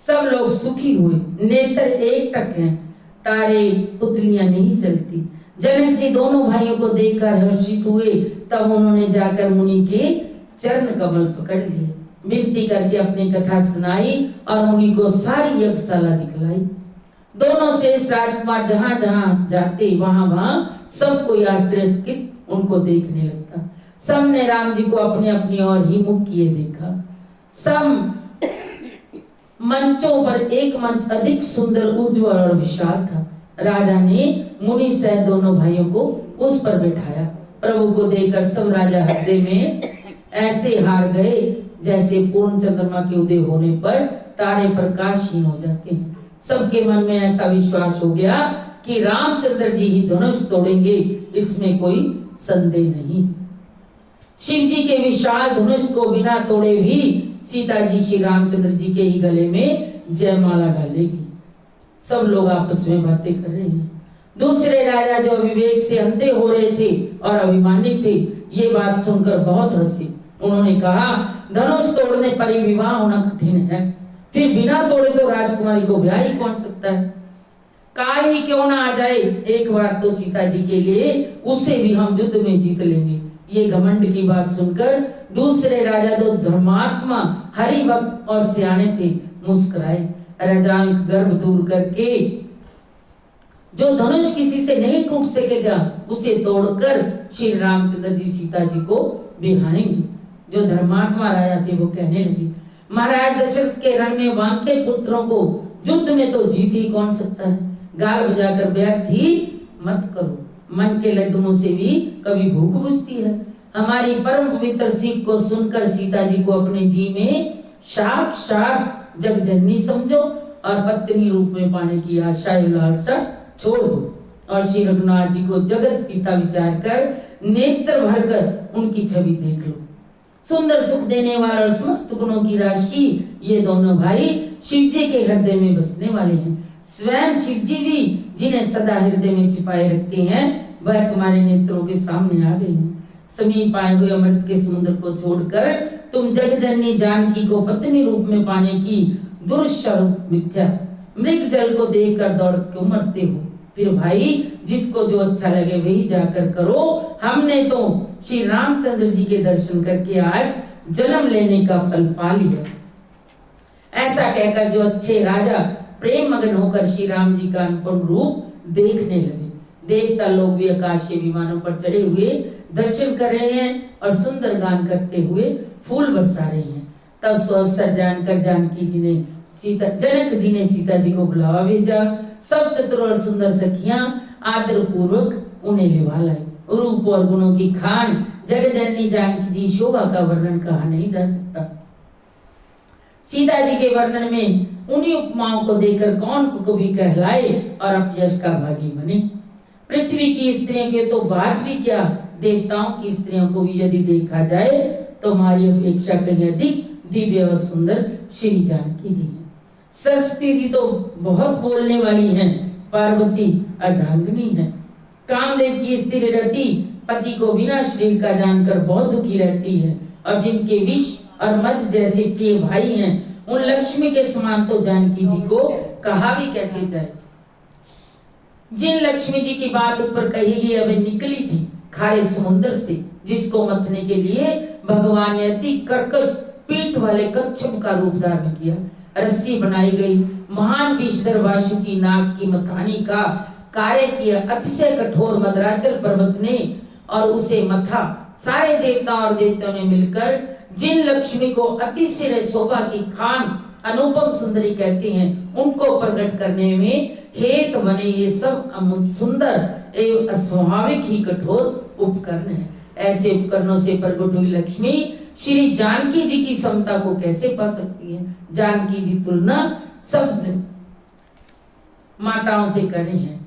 सब लोग सुखी हुए, नेत्र एक टक हैं, तारे पुतलियां नहीं चलती। जनक जी दोनों भाइयों को देखकर हर्षित हुए। तब उन्होंने जाकर मुनि के चरण कमल पकड़ लिए, विनती करके अपनी कथा सुनाई और मुनि को सारी यज्ञशाला दिखलाई। दोनों श्रेष्ठ राजकुमार जहां जहां जाते वहां वहां सब कोई आश्चर्यचकित उनको देखने लगता। सब ने राम जी को अपने अपनी ओर ही मुख किए देखा। सब मंचों पर एक मंच अधिक सुंदर, उज्ज्वल और विशाल था। राजा ने मुनि सहित दोनों भाइयों को उस पर बैठाया। प्रभु को देखकर सब राजा हृदय में ऐसे हार गए जैसे पूर्ण चंद्रमा के उदय होने पर तारे प्रकाशहीन हो जाते हैं। सबके मन में ऐसा विश्वास हो गया कि रामचंद्र जी ही धनुष तोड़ेंगे, इसमें कोई संदेह नहीं। शिव जी के विशाल धनुष को बिना तोड़े भी सीता जी श्री रामचंद्र जी के ही गले में जयमाला डालेगी। सब लोग आपस में बातें कर रहे हैं। दूसरे राजा जो विवेक से अंधे हो रहे थे और अभिमानित थे, ये बात सुनकर बहुत हंसे। उन्होंने कहा, धनुष तोड़ने पर ही विवाह होना कठिन है, फिर बिना तोड़े तो राजकुमारी को ब्याह ही कौन सकता है। काल ही क्यों ना आ जाए, एक बार तो सीता जी के लिए उसे भी हम युद्ध में जीत लेंगे। ये घमंड की बात सुनकर दूसरे राजा दो धर्मात्मा, हरिभक्त और सियाने थे, मुस्कुराए। राजाओं का गर्व दूर करके जो धनुष किसी से नहीं टूट सकेगा उसे तोड़कर श्री रामचंद्र जी सीता जी को बिहाएंगे। जो धर्मात्मा राजा थे वो कहने लगे, महाराज दशरथ के रण में वांके पुत्रों को युद्ध में तो जीत ही कौन सकता है। गाल बजाकर व्यर्थ ही मत करो, मन के लड्डुओं से भी कभी भूख बुझती है। हमारी परम पवित्र सीख को सुनकर सीता जी को अपने जी में साक्षात जगजननी समझो और पत्नी रूप में पाने की आशा लालसा छोड़ दो और श्री रघुनाथ जी को जगत पिता विचार कर नेत्र भरकर उनकी छवि देख लो। सुंदर सुख देने वाला और समस्त गुणों की राशि ये दोनों भाई शिव जी के हृदय में बसने वाले हैं। स्वयं शिव जी भी जिन्हें सदा हृदय में छिपाए रखते हैं, वह तुम्हारे नेत्रों के सामने आ गए हैं। समीप आए हुए अमृत के समुद्र को छोड़कर तुम जगजननी जानकी को पत्नी रूप में पाने की दुर्स्वरूप मिथ्या मृग जल को देखकर दौड़ क्यों मरते हो। फिर भाई जिसको जो अच्छा लगे वही जाकर करो। हमने तो श्री रामचंद्र जी के दर्शन करके आज जन्म लेने का फल पा लिया। ऐसा कहकर जो अच्छे राजा प्रेम मगन होकर श्री राम जी का अनुपम रूप देखने लगे। देवता लोग भी आकाशीय विमानों पर चढ़े हुए दर्शन कर रहे हैं और सुंदर गान करते हुए फूल बरसा रहे हैं। तब स्वअवसर जानकर जानकी जी ने जनक जी ने सीता जी को बुलावा भेजा। सब चतुर और सुंदर सखियां आदर पूर्वक उन्हें लिवा लाई। रूप और गुणों की खान जगजननी जानकी जी शोभा का वर्णन कहा नहीं जा सकता। सीता जी के वर्णन में उन्हीं उपमाओं को देकर कौन को भी कहलाए और अपयश का भागी बने। पृथ्वी की स्त्रियों के तो बात भी क्या, देवताओं की स्त्रियों को भी यदि देखा जाए तो हमारी अपेक्षा कहीं अधिक दिव्य और सुंदर श्री जानकी जी हैं। सरस्वती जी तो बहुत बोलने वाली हैं, पार्वती अर्धांगिनी है। कामदेव की स्त्री रति पति को बिना शरीर का जानकर बहुत दुखी रहती है और जिनके विष और मद जैसे प्रिय भाई हैं, उन लक्ष्मी के समान तो जानकी जी को कहा भी कैसे जाए। जिन लक्ष्मी जी की बात ऊपर कही गई अब निकली थी खारे समुद्र से, जिसको मथने के लिए भगवान ने अति कर्कश पीठ वाले कच्छप का रूप धारण किया। रस्सी बनाई गई, महान विश्वर वासुकी नाग की मथानी का कार्य किया। अतिशय कठोर मदराचल पर्वत ने और उसे मथा। सारे देवता और देवताओं ने मिलकर जिन लक्ष्मी को अतिशय शोभा की खान अनुपम सुंदरी कहते हैं, उनको प्रकट करने में हेत बने ये सब सुंदर एवं अस्वाभाविक ही कठोर उपकरण है। ऐसे उपकरणों से प्रकट हुई लक्ष्मी श्री जानकी जी की समता को कैसे पा सकती है। जानकी जी तुलना सब माताओं से करे हैं।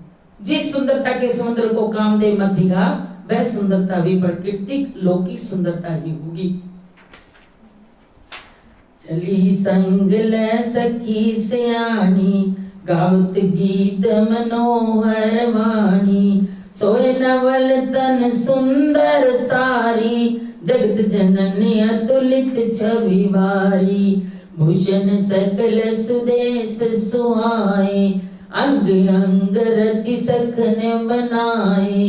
जिस सुंदरता के समुद्र को कामदेव मथेगा, वह सुंदरता भी प्राकृतिक लौकिक सुंदरता ही होगी। चली संग ले सखी सयानी, गावत गीत मनोहर वाणी। सोए नवल तन सुंदर सारी, जगत जननी अतुलित छवि वारी। भूषण सकल सुदेश सुहाए, अंग अंग रचि सखन बनाए,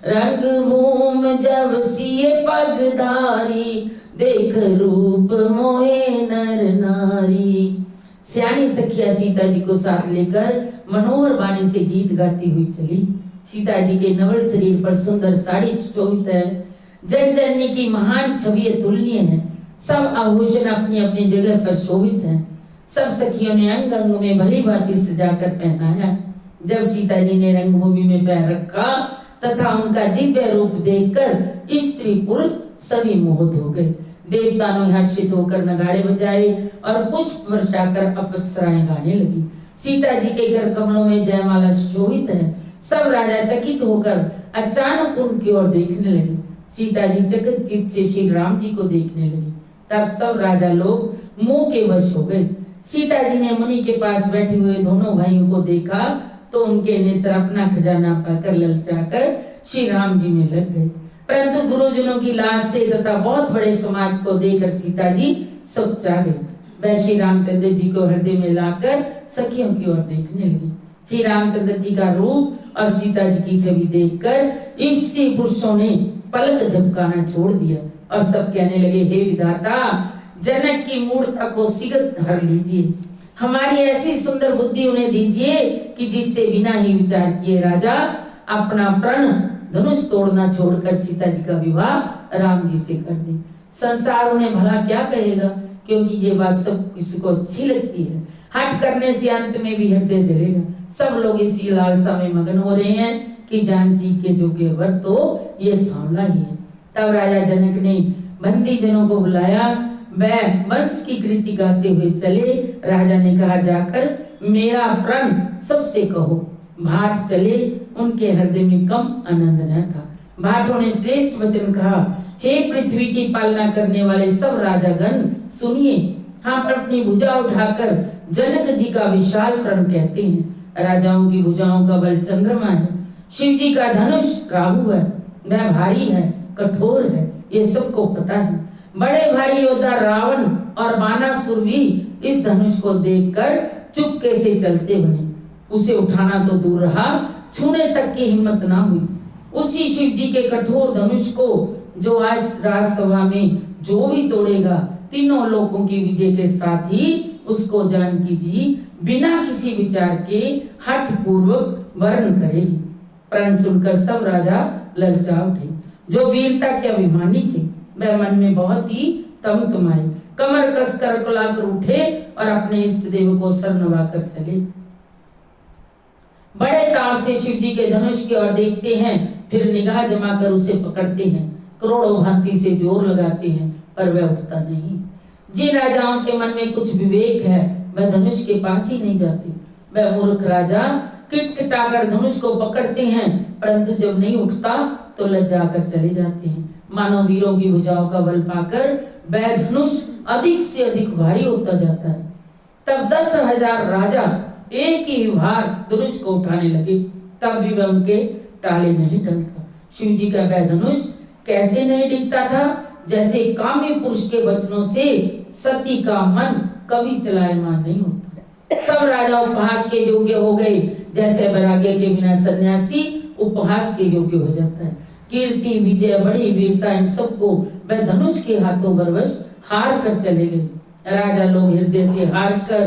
रंग भूम जब सिए पगधारी, देख रूप मोहे नर नारी। सियानी सखिया सीता जी को साथ लेकर मनोहर वाणी से गीत गाती हुई चली। सीता जी के नवल शरीर पर सुंदर साड़ी सुशोभित है। जग जननी की महान छवि अतुलनीय है। सब आभूषण अपनी अपनी जगह पर शोभित हैं। सब सखियों ने अंग अंग में भली भांति सजाकर पहनाया। जब सीता जी ने रंगभूमि में पैर रखा तथा उनका दिव्य रूप देखकर स्त्री पुरुष सभी मोहित हो गए। देवताओं ने हर्षित होकर नगाड़े बजाए और पुष्प वर्षा कर अप्सराएं गाने लगी। सीता जी के कर कमलों में जयमाला सुशोभित है। सब राजा चकित होकर अचानक उनकी ओर देखने लगे। सीता जी चकित से श्री राम जी को देखने लगी। तब सब राजा लोग मोह के वश हो गए। सीता जी ने मुनि के पास बैठे हुए दोनों भाइयों को देखा तो उनके नेत्र अपना खजाना पाकर ललचाकर श्री राम जी में लग गए। परंतु गुरुजनों की लाश से तथा बहुत बड़े समाज को देखकर सीता जी सकुचा गई। वह श्री रामचंद्र जी को हृदय में लाकर सखियों की ओर देखने लगी। श्री रामचंद्र जी का रूप और सीता जी की छवि देखकर स्त्री पुरुषों ने पलक झपकाना छोड़ दिया और सब कहने लगे, हे विधाता, जनक की मूर्ता को शीघ्र हर लीजिए। हमारी ऐसी सुंदर बुद्धि उन्हें दीजिए कि जिससे बिना ही विचार किए राजा अपना प्रण धनुष तोड़ना छोड़कर सीता जी का विवाह राम जी से कर दे। संसार उन्हें भला क्या कहेगा, क्योंकि ये बात सब किसी को अच्छी लगती है। हट करने से अंत में भी हृदय जलेगा। सब लोग इसी लालसा में मगन हो रहे हैं कि जानकी के जो के वर तो ये सांवला ही है। तब राजा जनक ने बंदी जनों को बुलाया। वह वंश की कृति गाते हुए चले। राजा ने कहा, जाकर मेरा प्रण सबसे कहो। भाट चले। उनके हृदय में कम आनंद न था। भाटों ने श्रेष्ठ वचन कहा, हे पृथ्वी की पालना करने वाले सब राजागण सुनिए। हम अपनी भुजा उठाकर जनक जी का विशाल प्रण कहते हैं। राजाओं की भुजाओं का बल चंद्रमा है। शिव जी का धनुष राहु है। वह भारी है, कठोर है, ये सबको पता है। बड़े भारी योद्धा रावण और बानासुर भी इस धनुष को देखकर चुपके से चलते बने। उसे उठाना तो दूर रहा, छूने तक की हिम्मत ना हुई। उसी शिव जी के कठोर धनुष को जो आज राजसभा में जो भी तोड़ेगा, तीनों लोकों की विजय के साथ ही उसको जानकी जी बिना किसी विचार के हठ पूर्वक वर्ण करेगी। प्रण सुनकर सब राजा ललचा उठे। जो वीरता के अभिमानी थे वह मन में बहुत ही तमतमाए, कमर कसकर कुलाकर उठे और अपने इष्ट देव को सर नवाकर चले। बड़े ताव से शिव जी के धनुष की ओर देखते हैं, फिर निगाह जमाकर उसे पकड़ते हैं। करोड़ों भांति से जोर लगाते हैं, पर वह उठता नहीं। जिन राजाओं के मन में कुछ विवेक है वह धनुष के पास ही नहीं जाते। वह मूर्ख राजा किटकिटाकर धनुष को पकड़ते हैं, परंतु जब नहीं उठता तो लज्जा कर चले जाते हैं। मानो वीरों की भुजाओं का बल पाकर वह धनुष अधिक से अधिक भारी होता जाता है। तब 10,000 राजा एक ही भार धनुष को उठाने लगे, तब भी वह उनके टाले नहीं टलता। शिव जी का वह धनुष कैसे नहीं दिखता था, जैसे कामी पुरुष के वचनों से सती का मन कभी चलायमान नहीं होता। सब राजा उपहास के योग्य हो गए, जैसे वैराग्य के बिना सन्यासी उपहास के योग्य हो जाता है। कीर्ति, विजय, बड़ी वीरता, इन सबको वह धनुष के हाथों बरवश हार कर चले गए। राजा लोग हृदय से हार कर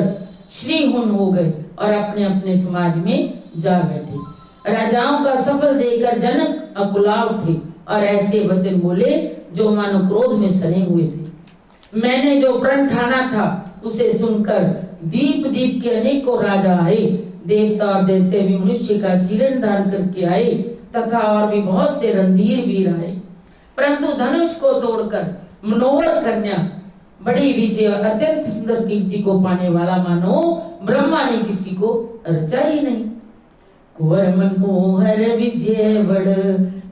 श्रीहुन हो गए और अपने अपने समाज में जा बैठे। राजाओं का सफल देखकर जनक अकुला उठे और ऐसे वचन बोले जो मानो क्रोध में सने हुए थे। मैंने जो प्रण ठाना था उसे सुनकर दीप दीप के अनेकों राजा आए। देवता और दैत्य भी मनुष्य का सिरण धारण करके आए तथा और भी बहुत से रणधीर वीर आए, परंतु धनुष को तोड़कर मनोहर कन्या बड़ी विजय और अत्यंत सुंदर कीर्ति को पाने वाला मानो ब्रह्मा ने किसी को रचा ही नहीं। कुंवर मनोहर विजय बड़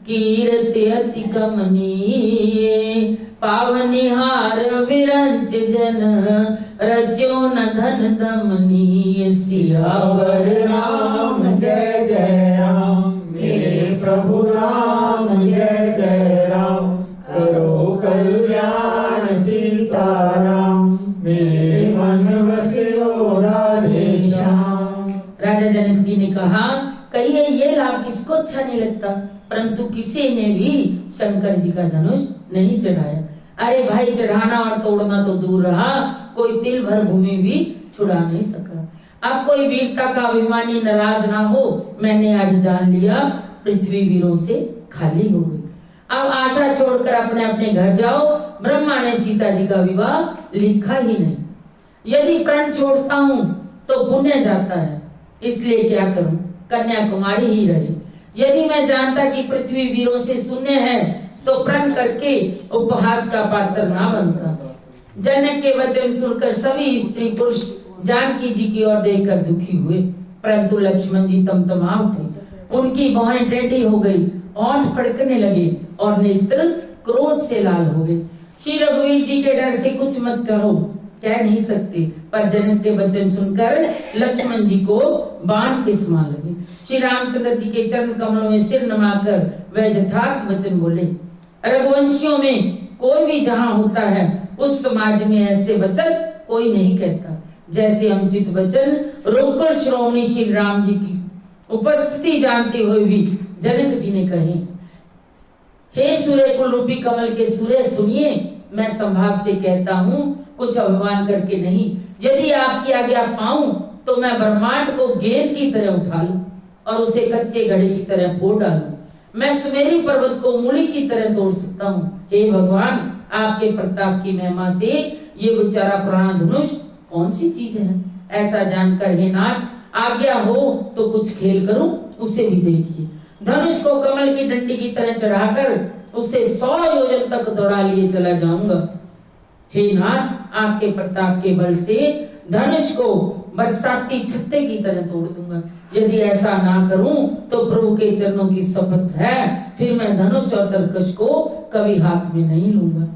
कीर्ति अति कमनीय, पावनिहार विरंच जन रच्यो न धन दमनीय। सियावर राम जय जय राम, मेरे प्रभु राम जय जय राम। करो कल्याण सीताराम, मेरे मन ये लाभ किसको अच्छा नहीं लगता, परंतु किसी ने भी शंकर जी का धनुष नहीं चढ़ाया। अरे भाई, चढ़ाना और तोड़ना तो दूर रहा, कोई तिल भर भूमि भी छुड़ा नहीं सका। अब कोई वीरता का अभिमानी नाराज ना हो, मैंने आज जान लिया पृथ्वी वीरों से खाली हो गई। अब आशा छोड़कर अपने अपने घर जाओ, ब्रह्मा ने सीता जी का विवाह लिखा ही नहीं। यदि प्रण छोड़ता हूं तो पुण्य जाता है, इसलिए क्या करूं, कन्याकुमारी ही रहे। यदि मैं जानता कि पृथ्वी वीरों से शून्य है तो प्रण करके उपहास का पात्र ना बनता। जनक के वचन सुनकर सभी स्त्री पुरुष जानकी जी की ओर देखकर दुखी हुए, परंतु लक्ष्मण जी तमतमा उठे। उनकी भौहें टेढ़ी हो गई, होंठ फड़कने लगे और नेत्र क्रोध से लाल हो गए। श्री रघुवीर जी के डर से कुछ मत कहो, कह नहीं सकते, पर जनक के वचन सुनकर लक्ष्मण जी को बाण के समान लगे। श्री रामचंद्र जी के चरण कमलों में सिर नमाकर वह यथार्थ वचन बोले। रघुवंशियों में कोई भी जहां होता है उस समाज में ऐसे वचन कोई नहीं कहता। जैसे अनुचित वचन रोककर श्रोमणी श्री राम जी की उपस्थिति जानते हुए भी जनक जी ने कहे, हे सूर्य कुल रूपी कमल के सूर्य सुनिए, मैं संभाव से कहता हूँ, कुछ अभिमान करके नहीं। यदि आपकी आज्ञा पाऊं तो मैं ब्रह्मांड को गेंद की तरह उठा लूं और उसे कच्चे घड़े की तरह फोड़ डालूं। मैं सुमेरु पर्वत को मूली की तरह तोड़ सकता हूँ। हे भगवान, आपके प्रताप की महिमा से ये बेचारा पुराना धनुष कौन सी चीज है। ऐसा जानकर हे नाथ, आज्ञा हो तो कुछ खेल करूं, उसे भी देखिए। धनुष को कमल की डंडी की तरह चढ़ाकर उसे 100 योजन तक दौड़ा लिए चला जाऊंगा। हे नाथ, आपके प्रताप के बल से धनुष को बरसाती छत्ते की तरह तोड़ दूंगा। यदि ऐसा ना करूं तो प्रभु के चरणों की शपथ है, फिर मैं धनुष और तरकश को कभी हाथ में नहीं लूंगा।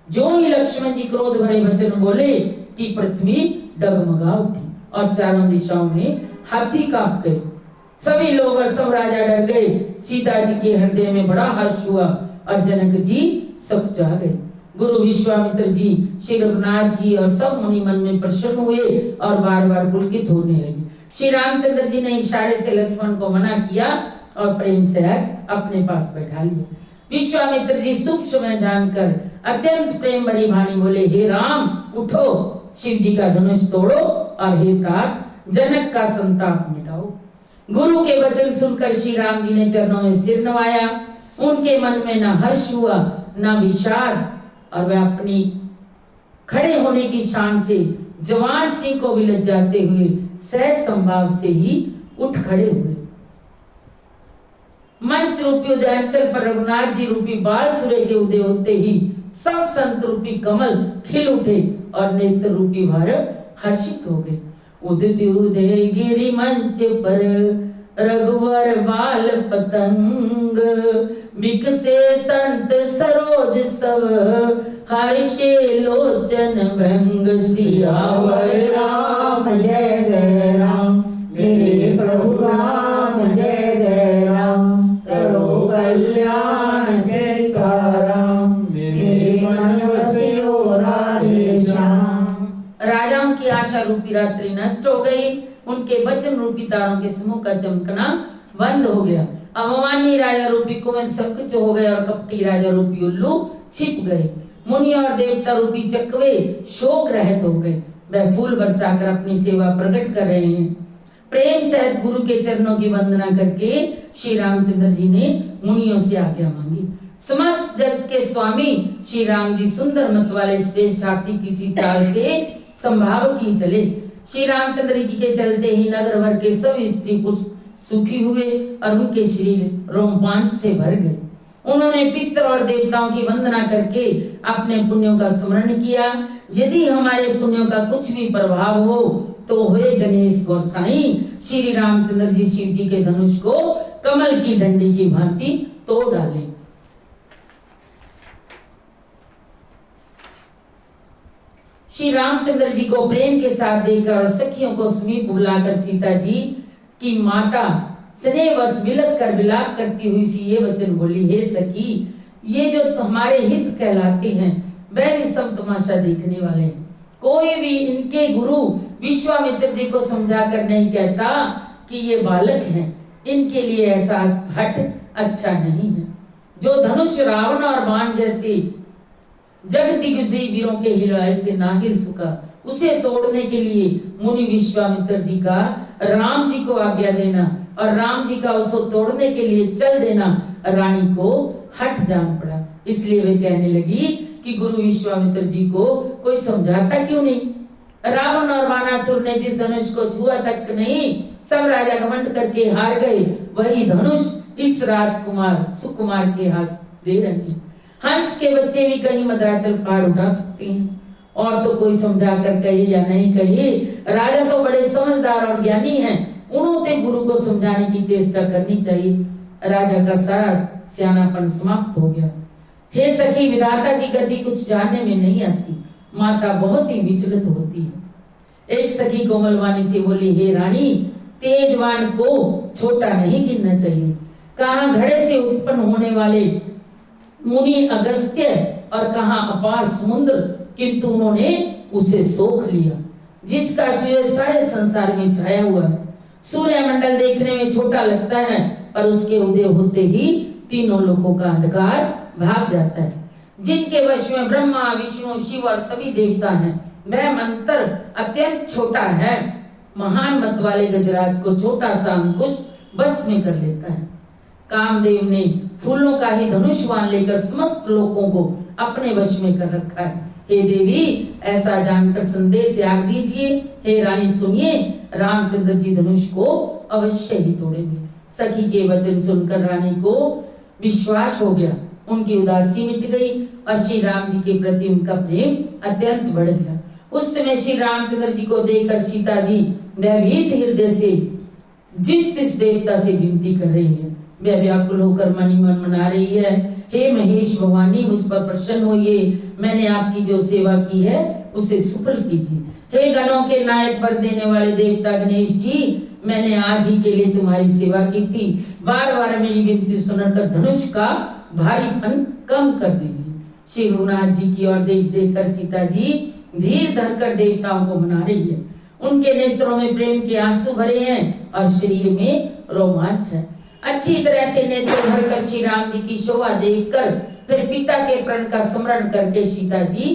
जो ही लक्ष्मण जी क्रोध भरे वचन बोले कि पृथ्वी डगमगा उठी और चारों दिशाओं में हाथी कांप गए। सभी लोग और सब राजा डर गए। सीता जी के हृदय में बड़ा हर्ष हुआ और जनक जी सुख जा गए। गुरु विश्वामित्र जी, श्री रघुनाथ जी और सब मुनि मन में प्रसन्न हुए और बार बार पुलकित होने लगे। श्री रामचंद्र जी ने इशारे से लक्ष्मण को मना किया और प्रेम से अपने पास बैठा लिया। विश्वामित्र जी शुभ समय जानकर अत्यंत प्रेम भरी वाणी बोले, हे राम उठो, शिव जी का धनुष तोड़ो और हे तात जनक का संताप मिटाओ। गुरु के वचन सुनकर श्री राम जी ने चरणों में सिर नवाया। उनके मन में न हर्ष हुआ न विषाद, और वह अपनी खड़े होने की शान से जवान सिंह को भी लज्जाते हुए सहज संभाव से ही उठ खड़े हुए। मंच रूपी उदयांचल पर रघुनाथ जी रूपी बाल सूर्य के उदय होते ही सब संत रूपी कमल खिल उठे और नेत्र रूपी भारत हर्षित हो गए। उदित उदय गिरि मंच पर रघुवर बाल पतंग, बिकसे संत सरोज सब हर्षे लोचन भृंग। सियावर राम जय जय राम, मेरे प्रभु राम जय जय राम, करो कल्याण सीताराम, मेरे मन बसियो राधे श्याम। राजाओं की आशा रूपी रात्रि नष्ट हो गई। उनके वचन रूपी तारों के समूह का चमकना बंद हो गया। अभिमानी राजा रूपी कुमन संकुच हो गए और कपटी राजा रूपी उल्लू छिप गए। मुनि और देवता रूपी चकवे शोक रहित हो गए। वह फूल बरसाकर अपनी सेवा प्रकट कर रहे हैं। प्रेम सहित गुरु के चरणों की वंदना करके श्री रामचंद्र जी ने मुनियों से आज्ञा मांगी। समस्त जगत के स्वामी श्री राम जी सुंदर मत वाले श्रेष्ठ हाथी किसी चाल से संभाव की चले। श्री रामचंद्र जी के चलते ही नगर भर के सब स्त्री पुरुष सुखी हुए और उनके शरीर रोमांच से भर गए। उन्होंने पितर और देवताओं की वंदना करके अपने पुण्यों का स्मरण किया। यदि हमारे पुण्यों का कुछ भी प्रभाव हो तो हे गणेश गोसाई, श्री रामचंद्र जी शिव जी के धनुष को कमल की डंडी की भांति तोड़ डाले। श्री रामचंद्र जी को प्रेम के साथ देखकर और सखियों को समीप बुलाकर सीता जी की माता स्नेहवश विलक कर विलाप करती हुई सी ये वचन बोली, हे सखी, ये जो हमारे हित कहलाते हैं वह भी सब तमाशा देखने वाले हैं। कोई भी इनके गुरु विश्वामित्र जी को समझा कर नहीं कहता कि ये बालक हैं। इनके लिए ऐसा हट अच्छा नहीं है। जो धनुष रावण और बाण जैसे जग दिग्विजयी वीरों के हिलाए से ना हिल सका, उसे तोड़ने के लिए मुनि विश्वामित्र जी का राम जी को आज्ञा देना और राम जी का उसको तोड़ने के लिए चल देना रानी को हट जान पड़ा। इसलिए वे कहने लगी कि गुरु विश्वामित्र जी को कोई समझाता क्यों नहीं। रावण और बाणासुर ने जिस धनुष को छुआ तक नहीं, सब राजा घमंड करके हार गए, वही धनुष इस राजकुमार सुकुमार के हाथ दे रही। हंस के बच्चे भी कहीं मद्राचल पहाड़ उठा सकते हैं, और तो कोई समझा कर कहे या नहीं कहे, राजा तो बड़े समझदार और ज्ञानी हैं, उन्होंने गुरु को समझाने की चेष्टा करनी चाहिए। राजा का सारा सियानापन समाप्त हो गया। हे सखी, विधाता की गति कुछ जानने में नहीं आती, माता बहुत ही विचलित होती है। एक सखी कोमलवाणी से बोली, हे रानी, तेजवान को छोटा नहीं गिनना चाहिए। कहाँ घड़े से उत्पन्न होने वाले मुनि अगस्त्य और कहाँ अपार समुद्र, किंतु उन्होंने उसे सोख लिया जिसका सूर्य सारे संसार में छाया हुआ है। सूर्य मंडल देखने में छोटा लगता है, पर उसके उदय होते ही तीनों लोकों का अंधकार भाग जाता है। जिनके वश में ब्रह्मा विष्णु शिव और सभी देवता हैं, वह मंत्र अत्यंत छोटा है। महान मत वाले गजराज को छोटा सा अंकुश बस में कर लेता है। कामदेव ने फूलों का ही धनुष बाण लेकर समस्त लोगों को अपने वश में कर रखा है। हे देवी, ऐसा जानकर संदेह त्याग दीजिए। हे रानी सुनिए, रामचंद्र जी धनुष को अवश्य ही तोड़ेंगे। सखी के वचन सुनकर रानी को विश्वास हो गया, उनकी उदासी मिट गई और श्री राम जी के प्रति उनका प्रेम अत्यंत बढ़ गया। उस समय श्री रामचंद्र जी को देखकर सीता जी भयभीत हृदय से जिस देवता से विनती कर रही है, वह व्याकुल होकर मन ही मन मना रही है, हे महेश भवानी, मुझ पर प्रसन्न होइए, मैंने आपकी जो सेवा की है उसे सफल कीजिए। हे गणों के नायक वर देने वाले देवता गणेश जी, मैंने आज ही के लिए तुम्हारी सेवा की थी, बार बार मेरी विनती सुनकर धनुष का भारीपन कम कर दीजिए। श्री रघुनाथ जी की ओर देख देख कर सीता जी धीर धरकर देवताओं को मना रही है। उनके नेत्रों में प्रेम के आंसू भरे हैं और शरीर में रोमांच है। अच्छी तरह से नेत्र भरकर श्री राम जी की शोभा देखकर फिर पिता के प्रण का स्मरण करके सीता जी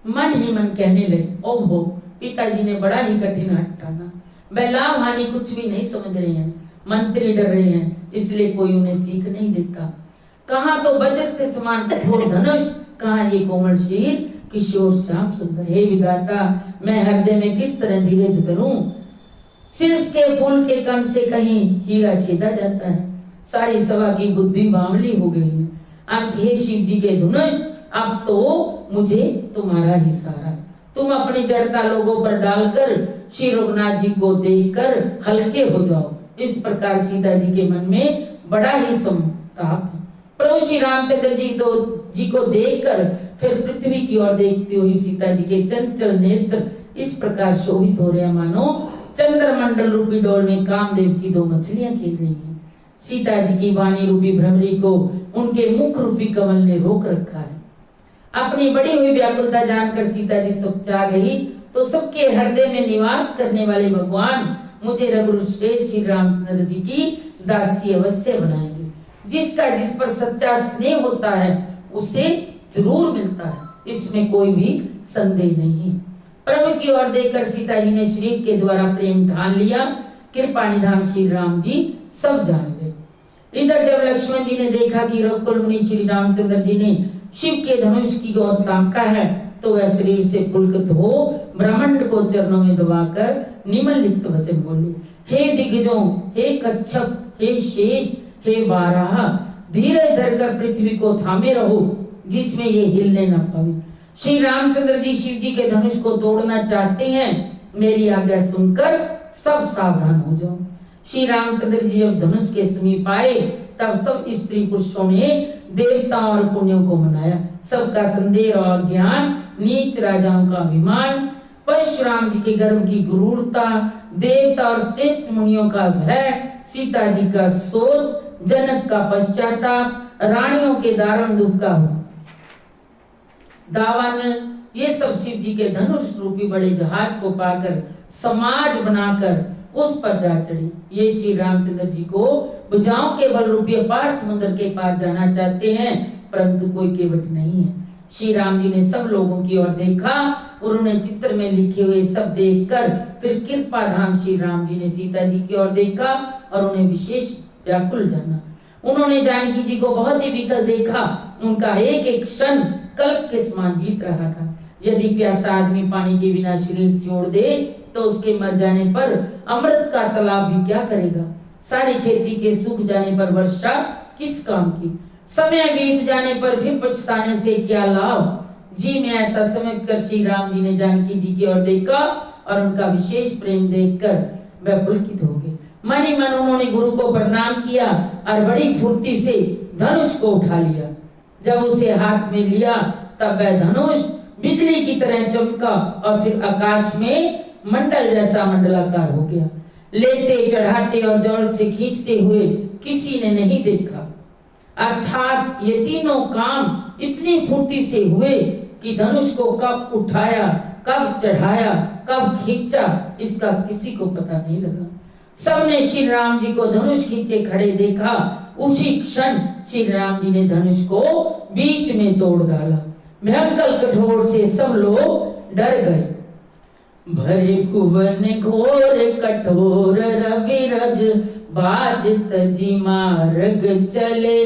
मन ही मन कहने लगे, ओहो, पिताजी ने बड़ा ही कठिन हट टाना, वह लाभ हानि कुछ भी नहीं समझ रहे हैं, मंत्री डर रहे हैं, इसलिए कोई उन्हें सीख नहीं देता। कहाँ तो वज्र से समान कठोर धनुष, कहाँ ये कोमल शरीर, किशोर श्याम सुंदर। हे विधाता, मैं हृदय में किस तरह धीरज धरूं। शीर्ष के फूल के कण से कहीं हीरा छेदा जाता है, सारी सभा की बुद्धि बावली हो गई है। अंत हे शिव जी के धनुष, अब तो मुझे तुम्हारा ही सहारा, तुम अपनी जड़ता लोगों पर डालकर श्री रघुनाथ जी को देखकर हल्के हो जाओ। इस प्रकार सीता जी के मन में बड़ा ही संताप है। प्रभु श्री रामचंद्र जी को देखकर फिर पृथ्वी की ओर देखती हुई सीता जी के चंचल नेत्र इस प्रकार शोभित हो रहे हैं, मानो चंद्रमंडल रूपी डोल में कामदेव की दो मछलियां खेल रही हैं। सीता जी की वाणी रूपी भ्रमरी को उनके मुख रूपी कमल ने रोक रखा है। अपनी बड़ी हुई व्याकुलता जानकर सीता जी सकुचा गई, तो सबके हृदय में निवास करने वाले भगवान मुझे रघुश्रेष्ठ श्री रामचंद्र जी की दासी अवश्य बनाएंगे। जिसका जिस पर सच्चा स्नेह होता है उसे जरूर मिलता है, इसमें कोई भी संदेह नहीं। प्रभु की ओर देखकर सीता जी ने शरीर के द्वारा प्रेम ठान लिया। कृपा निधान श्री राम जी सब जान गए। इधर जब लक्ष्मण जी ने देखा कि रघुकुल मुनि श्री रामचंद्र जी ने शिव के धनुष की ओर ताका है, तो वह शरीर से पुलकित हो ब्रह्मांड को चरणों में दबाकर निम्नलिखित वचन बोले, हे दिग्गजों, हे कच्छप, हे शेष, हे बारह, धीरज धरकर पृथ्वी को थामे रहो, जिसमें ये हिलने न पावे। श्री रामचंद्र जी शिव जी के धनुष को तोड़ना चाहते हैं, मेरी आज्ञा सुनकर सब सावधान हो जाओ। श्री रामचंद्र जी जब धनुष के समीप आए, तब सब स्त्री पुरुषों ने देवताओं और पुण्यों को मनाया। सबका संदेह और ज्ञान, नीच राजाओं का अभिमान, परशुराम जी के गर्भ की गुरूरता, देवता और श्रेष्ठ मुनियों का भय, सीता जी का सोच, जनक का पश्चाताप, रानियों के दारुण दुख का दावन, ये सब शिव जी के धनुष रूपी बड़े जहाज को पाकर समाज बनाकर उस पर जा चढ़ी। ये श्री रामचंद्र जी को भुजाओं के बल रूपी अपार समुद्र के पार जाना चाहते हैं, परंतु कोई केवट नहीं है। श्री राम जी ने सब लोगों की ओर देखा, उन्होंने चित्र में लिखे हुए सब देखकर फिर कृपा धाम श्री राम जी ने सीता जी की ओर देखा और उन्हें विशेष व्याकुल जाना। उन्होंने जानकी जी को बहुत ही विकल देखा, उनका एक एक क्षण कल्प के समान बीत रहा था। यदि प्यासा आदमी पानी के बिना शरीर छोड़ दे तो उसके मर जाने पर अमृत का तालाब भी क्या करेगा। सारी खेती के सूख जाने पर वर्षा किस काम की। समय बीत जाने पर फिर पछताने से क्या लाभ। जी में ऐसा समझकर श्री राम जी ने जानकी जी की ओर देखा और उनका विशेष प्रेम देखकर वह पुलकित हो गए। मन ही मन उन्होंने गुरु को प्रणाम किया और बड़ी फुर्ती से धनुष को उठा लिया। जब उसे हाथ में लिया तब वह धनुष बिजली की तरह चमका और फिर आकाश में मंडल जैसा मंडलाकार हो गया। लेते चढ़ाते और जोर से खींचते हुए किसी ने नहीं देखा। अर्थात ये तीनों काम इतनी फुर्ती से हुए कि धनुष को कब उठाया, कब चढ़ाया, कब खींचा, इसका किसी को पता नहीं लगा। सबने श्री राम जी को धनुष खींचे खड़े देखा। उसी क्षण श्री राम जी ने धनुष को बीच में तोड़ डाला। भयंकर कठोर से सब लोग डर गए। भरे कुवन घोर कठोर रविरज बाज तजी मार्ग चले।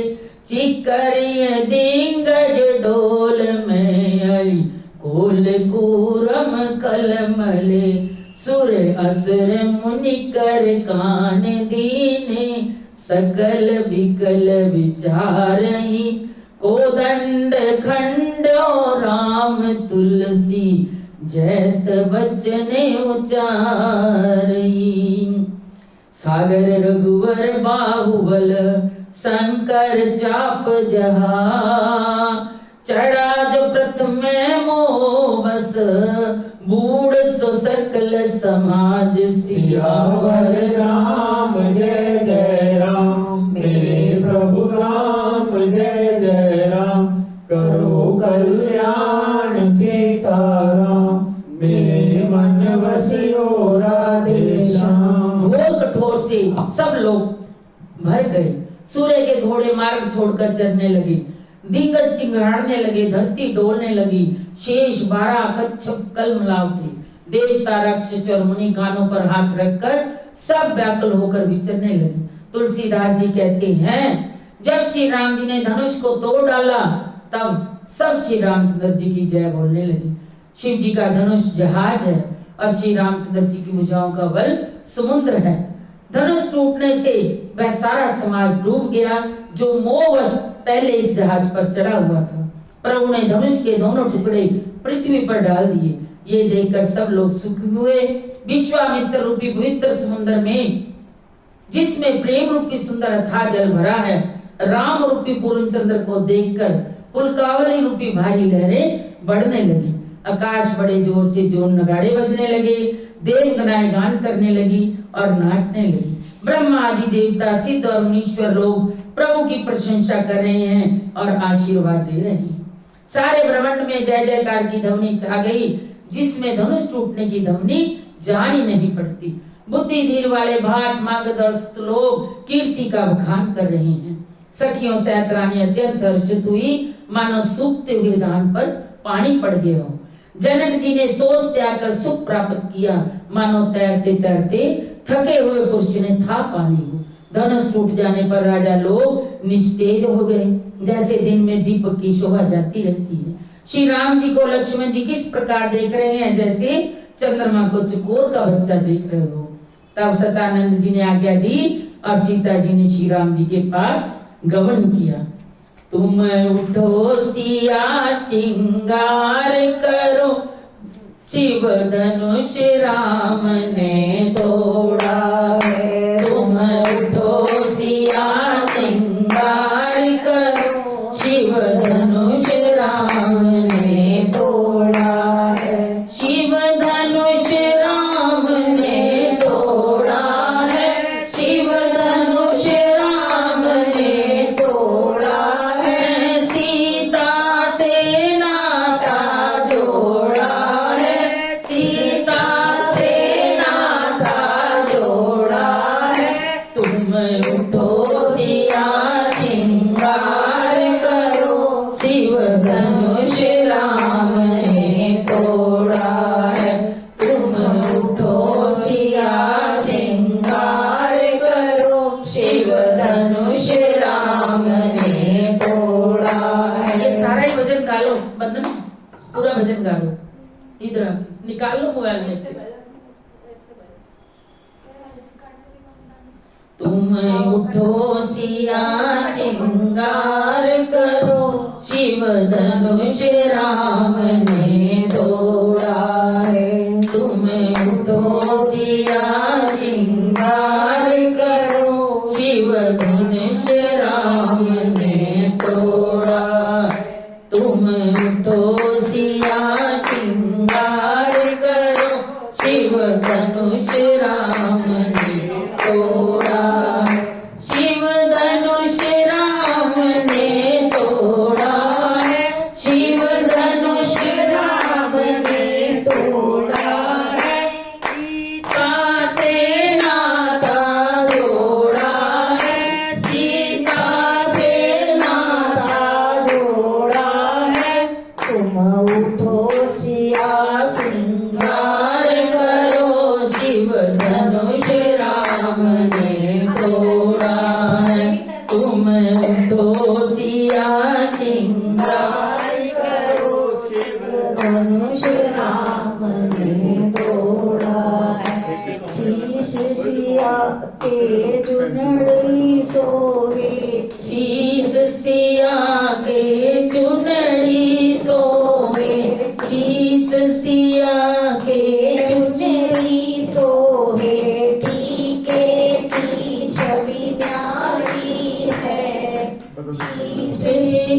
चिकरिय दिंगज डोल में अली कोल कूरम कलमले। सुर असुर मुनि कर कान दीने सकल विकल विचारही। कोदंड खंडो राम तुलसी जैत वचन उचारही। सागर रघुवर बाहुबल शंकर चाप जहा। चढ़ा जो प्रथम मोबस बूढ़ सो सकल समाज। सियावर राम जय जय राम, मेरे प्रभु राम जय जय राम। करो कल्याण सीताराम, मेरे मन बसियो राधे श्याम। घोर कठोर से सब लोग भर गए। सूर्य के घोड़े मार्ग छोड़कर चलने लगे। दिग्गज चिंगाड़ने लगे, धरती डोलने लगी। शेष 12 कच्छप कलमला उठे। देवता राक्षस और मुनि कानों पर हाथ रखकर सब व्याकुल होकर विचरने लगे। तुलसीदास जी कहते हैं, जब श्री राम जी ने धनुष को तोड़ डाला तब सब श्री रामचंद्र जी की जय बोलने लगे। शिव जी का धनुष जहाज है और श्री रामचंद्र जी की भुजाओं का बल समुद्र है। धनुष टूटने से वह सारा समाज डूब गया जो मोहवश पहले इस जहाज पर चढ़ा हुआ था। प्रभु ने धनुष के दोनों टुकड़े पृथ्वी पर डाल दिए। ये देखकर सब लोग सुखी हुए। विश्वामित्र रूपी पवित्र समुद्र में, जिसमें प्रेम रूपी सुंदर अथाह जल भरा है, राम रूपी पूर्णचंद्र को देखकर पुलकावली रूपी भारी लहरें बढ़ने लगी। आकाश बड़े जोर से जोर नगाड़े बजने लगे। देवगणाएं गान करने लगी और नाचने लगी। ब्रह्मा आदि देवता, सिद्ध और मुनीश्वर लोग प्रभु की प्रशंसा कर रहे हैं और आशीर्वाद दे रहे हैं। सारे ब्रह्मांड में जय जयकार की ध्वनि छा गई, जिसमें धनुष टूटने की ध्वनि जान ही नहीं पड़ती। बुद्धि धीर वाले भाट मार्गदर्शक लोग कीर्ति का बखान कर रहे हैं। सखियों से रानी अत्यंत हर्षित हुई, मानो सूखते हुए धान पर पानी पड़ गया हो। जनक जी ने सोच त्याग कर सुख प्राप्त किया, मानो तैरते तैरते थके हुए पुरुष ने था पानी हो। धनुष टूट जाने पर राजा लोग निस्तेज हो गए, जैसे दिन में दीपक की शोभा जाती रहती है। श्री राम जी को लक्ष्मण जी किस प्रकार देख रहे हैं, जैसे चंद्रमा को चकोर का बच्चा देख रहे हो। तब सतानंद जी ने आज्ञा दी और सीता जी ने श्री राम जी के पास गमन किया। तुम उठो सिया श्रृंगार करो, शिव धनुष राम ने तोड़ा है। तुम उठो सिया श्रृंगार करो, शिव धनुष राम ने तोड़ा है। शिव धनुष राम ने तोड़ा है। शिव धनुष राम ने तोड़ा है। सीता से नाता जोड़ा है। सीता से नाता धनुष राम ने तोड़ा है। ये सारा ही भजन गा लो, बंदन पूरा भजन गा लो, इधर निकाल लो मोबाइल में से। तुम उठो सिया श्रृंगार करो, शिव धनुष राम ने तोड़ा है। तुम उठो सिया श्रृंगार करो, शिव धनुष राम ने तोड़ा। तुम उठो सिया श्रृंगार करो, शिव धनुष राम ने तोड़ा। शिव धनुष राम ने तोड़ा है, शिव धनुष राम ने तोड़ा है। सीता से नाता जोड़ा है, सीता से नाता जोड़ा है। तुम उठो सिया श्रृंगार करो, शिव धनुष राम ने तोड़ा है। तुम उठो सिया श्रृंगार करो, शिव धनुष राम ने तोड़ा है। शीश सिया के चुनड़ी सोहे, शीश सिया के चुनड़ी सोहे, शीश सिया के चुनड़ी सोहे। टीके की छवि न्यारी है, शीश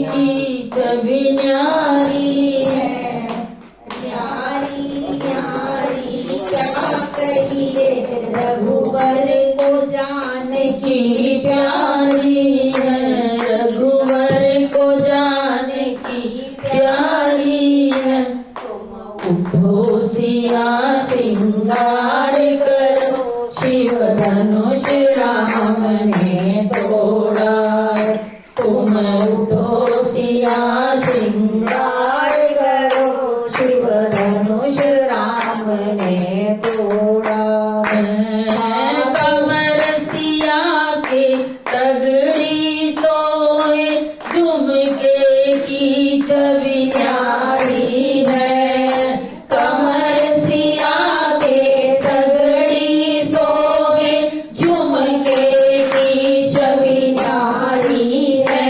की छवि न्यारी है। न्यारी न्यारी क्या कहिए, रघुवर को जानकी प्यारी है, रघुवर को जानकी प्यारी है। उठो सिया श्रृंगार करो, शिव धनुष राम ने तोड़ा है। तुम उठो सिया श्रृंगार करो, शिव धनुष राम ने तोड़ा है। कमर सिया के तगड़ी सोहे, झुमके की छवि न्यारी है। कमर सिया के तगड़ी सोहे, झुमके की छवि न्यारी है।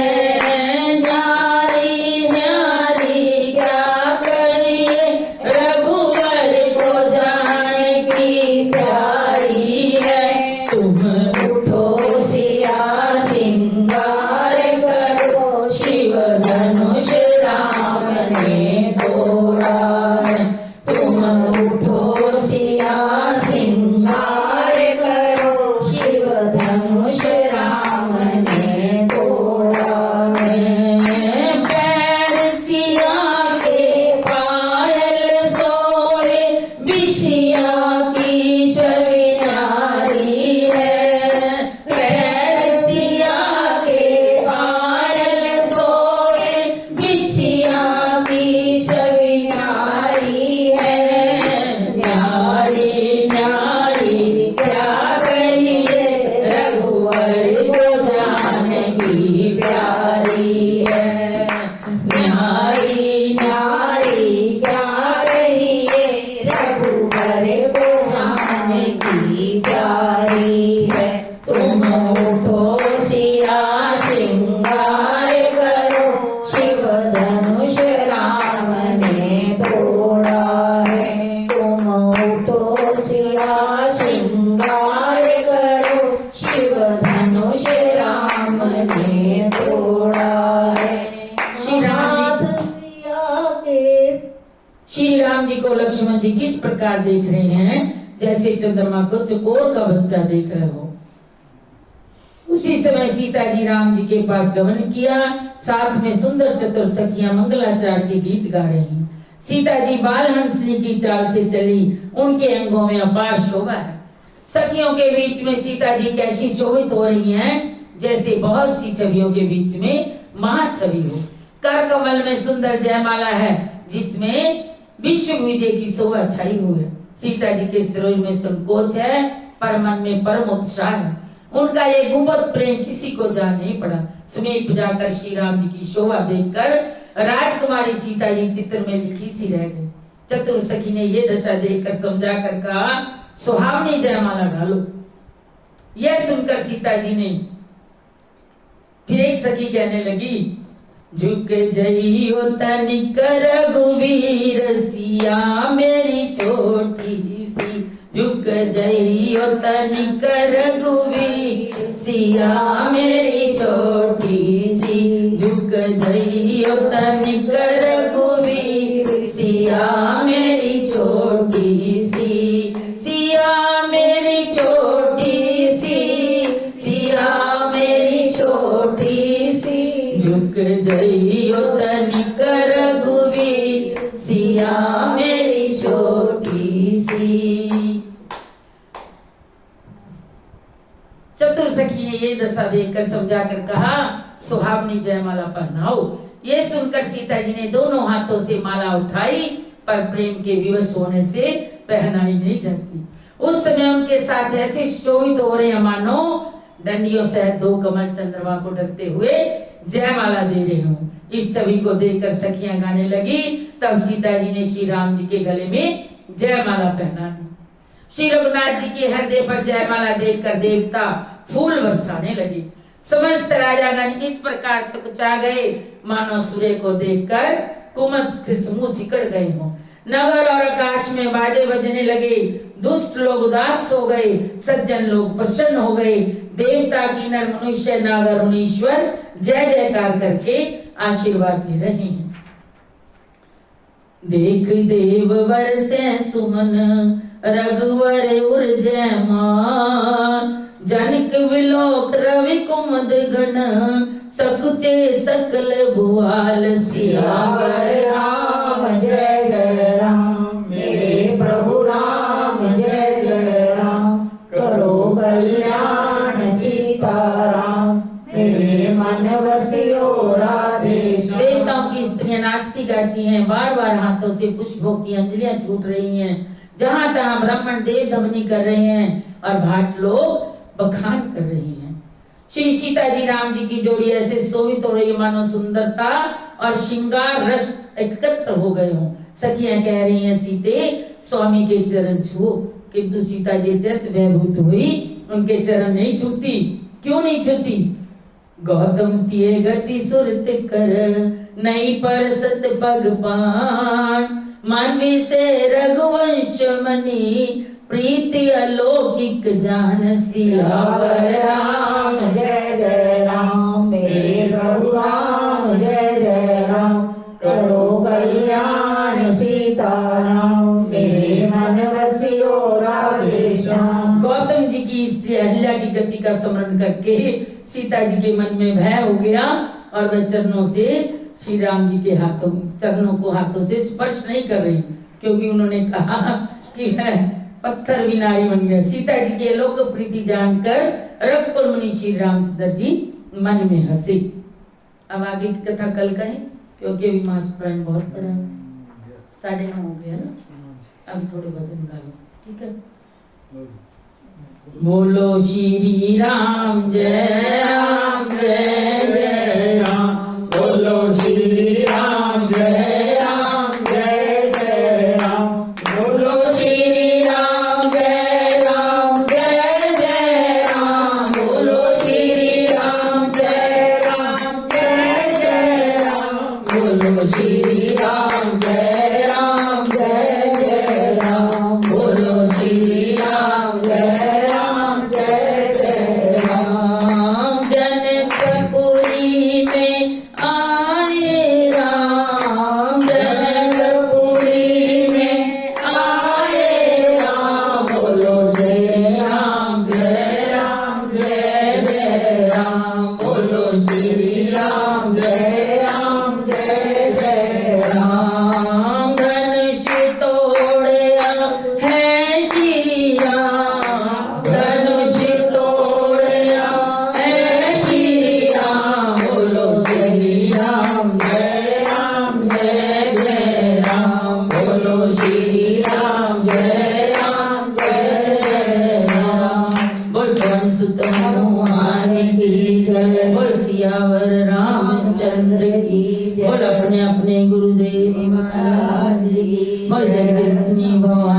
न्यारी न्यारी क्या कहिए, रघुवर को जानकी प्यारी है। तुम उठो सिया श्रृंगार करो, शिव धनुष राम ने तोड़ा है। तुम उठो सिया श्रृंगार करो, शिव धनुष राम ने तोड़ा है। पैर सिया के पायल सोए, बिछिया की छवि न्यारी है। पैर सिया के पायल सोए, बिछिया की छवि न्यारी है। न्यारी न्यारी क्या कहिए, रघुवर को जानकी प्यारी है। न्यारी न्यारी क्या कहिए, रघुवर को जानकी प्यारी है। तुम उठो सिया श्रृंगार करो, शिव धनुष राम ने तोड़ा है। तुम उठो सिया श्रृंगार करो, शिव धनुष राम ने तोड़ा है। श्री राम श्री राम जी को लक्ष्मण जी किस प्रकार देख रहे हैं, जैसे चंद्रमा को चकोर का बच्चा देख रहे हो। उसी समय सीता जी राम जी के पास गमन किया, साथ में सुंदर चतुर सखियां मंगलाचार के गीत गा रही। सीता जी बाल हंसनी की चाल से चली, उनके अंगों में अपार शोभा है। सखियों के बीच में सीता जी कैसी शोभित हो रही हैं, जैसे बहुत सी छवियों के बीच में महाछवि हो। कर कमल में सुंदर जयमाला है, जिसमें विश्व विजय की शोभा छाई हुई है। सीता जी के सिरोज में संकोच है, पर मन में परम उत्साह है। उनका ये गुप्त प्रेम किसी को जान नहीं पड़ा। समीप जाकर श्री राम जी की शोभा देखकर राजकुमारी सीता जी चित्र में लिखी सी रह गई। चतुर सखी ने ये दशा देखकर समझा कर कहा, सुहावनी जयमाला डालो। यह सुनकर सीता जी ने फिर एक सखी कहने लगी, झुक जइयो तनिक रघुवीर सिया मेरी छोटी सी, झुक जइयो तनिक रघुवीर सिया मेरी छोटी सी, झुक जइयो तनिक रघुवीर सिया मेरी छोटी सी, सिया मेरी छोटी सी, सिया मेरी छोटी सी, झुक जइयो तनिक रघुवीर सिया मेरी छोटी सी। चतुर सखी ने ये दशा देखकर समझाकर कहा, सुहावनी जयमाला पहनाओ। ये सुनकर सीता जी ने दोनों हाथों से माला उठाई, पर प्रेम के विवश होने से पहनाई नहीं जाती। उस समय उनके साथ ऐसे शोभित हो रहे मानो डंडियों से दो कमल चंद्रमा को डरते हुए जयमाला दे रहे हूँ। इस छवि को देखकर सखियां गाने लगी। तब सीता जी ने श्री राम जी के गले में जयमाला पहना दी। श्री रघुनाथ जी के हृदय पर जयमाला देखकर देवता फूल बरसाने लगे। समस्त राजागण इस प्रकार से कुचा गए मानो सूर्य को देखकर कुमत से मुंह सिकड़ गए हों। नगर और आकाश में बाजे बजने लगे। दुष्ट लोग उदास हो गए, सज्जन लोग प्रसन्न हो गए। देवता की नर मनुष्य नागर मुनीश्वर जय जयकार करके आशीर्वाद दे रहे हैं। देख देववर से सुमन रघुवर उर्जयमान, जनक विलोक रवि कुमुद गण, सकुचे सकल भुआल सियावर राम जय जय राम, मेरे प्रभु राम जय जय राम, करो कल्याण सीताराम, मेरे मन बसियो राधेश्याम। देवताओं की स्त्रियां नाचती गाती हैं, बार बार हाथों से पुष्पों की अंजलियां छूट रही हैं। जहां तहां ब्राह्मण देव धवनी कर रहे हैं और भाट लोग बखान कर रहे हैं। श्री सीता जी राम जी की जोड़ी ऐसे शोभित हो रही मानो सुंदरता और श्रृंगार रस एकत्र हो गए हों। सखियां कह रही हैं, सीते स्वामी के चरण छुओ। किंतु सीता जी अत्यंत भयभूत हुई, उनके चरण नहीं छूती। क्यों नहीं छूती? गौतम तिये गति सुरत कर, नहीं परसत पग पान, मानवी से रघुवंश मणि, प्रीति अलौकिक जान सियावर राम जय जय राम, मेरे प्रभु राम जय जय राम, करो कल्याण सीताराम, मेरे मन बसियो राधेश्याम। गौतम जी की स्त्री अहिल्या की गति का स्मरण करके सीता जी के मन में भय हो गया और वह चरणों से श्री राम जी के चरणों को हाथों से स्पर्श नहीं कर रही, क्योंकि उन्होंने कहा कि वह पत्थर भी नारी बन गया। सीता जी की लोक प्रीति जानकर रघुकुल मुनि श्री रामचंद्र जी मन में हंसे। अब आगे की कथा कल का है, क्योंकि अभी मास प्राण बहुत बड़ा है, 9:30 हो गया ना। अब थोड़े भजन गा लो, ठीक है। बोलो श्री राम जय राम जय जय राम, बोलो श्री राम जय राम जय जय राम, बोलो श्री राम जय राम जय जय राम, बोलो श्री राम जय राम जय जय राम, बोलो श्री राम जय राम जय जय राम, बोलो श्री राम जय राम जय जय राम। जनकपुरी में आए राम, जनकपुरी में आए राम, बोलो श्री राम जय राम जय जय राम, बोलो श्री राम जय राम जय जय राम। धनुष तोड़या है श्री राम, धनुष तोड़या है श्री राम, बोलो श्री राम जय राम जय जय राम, बोलो श्री राम जय राम जय जय राम। बोल धनुष सुत हनुमान की जय। बोल सियावर रामचंद्र की जय। बोल अपने अपने गुरुदेव महाराज की। बोल जगदीश्वरी भवानी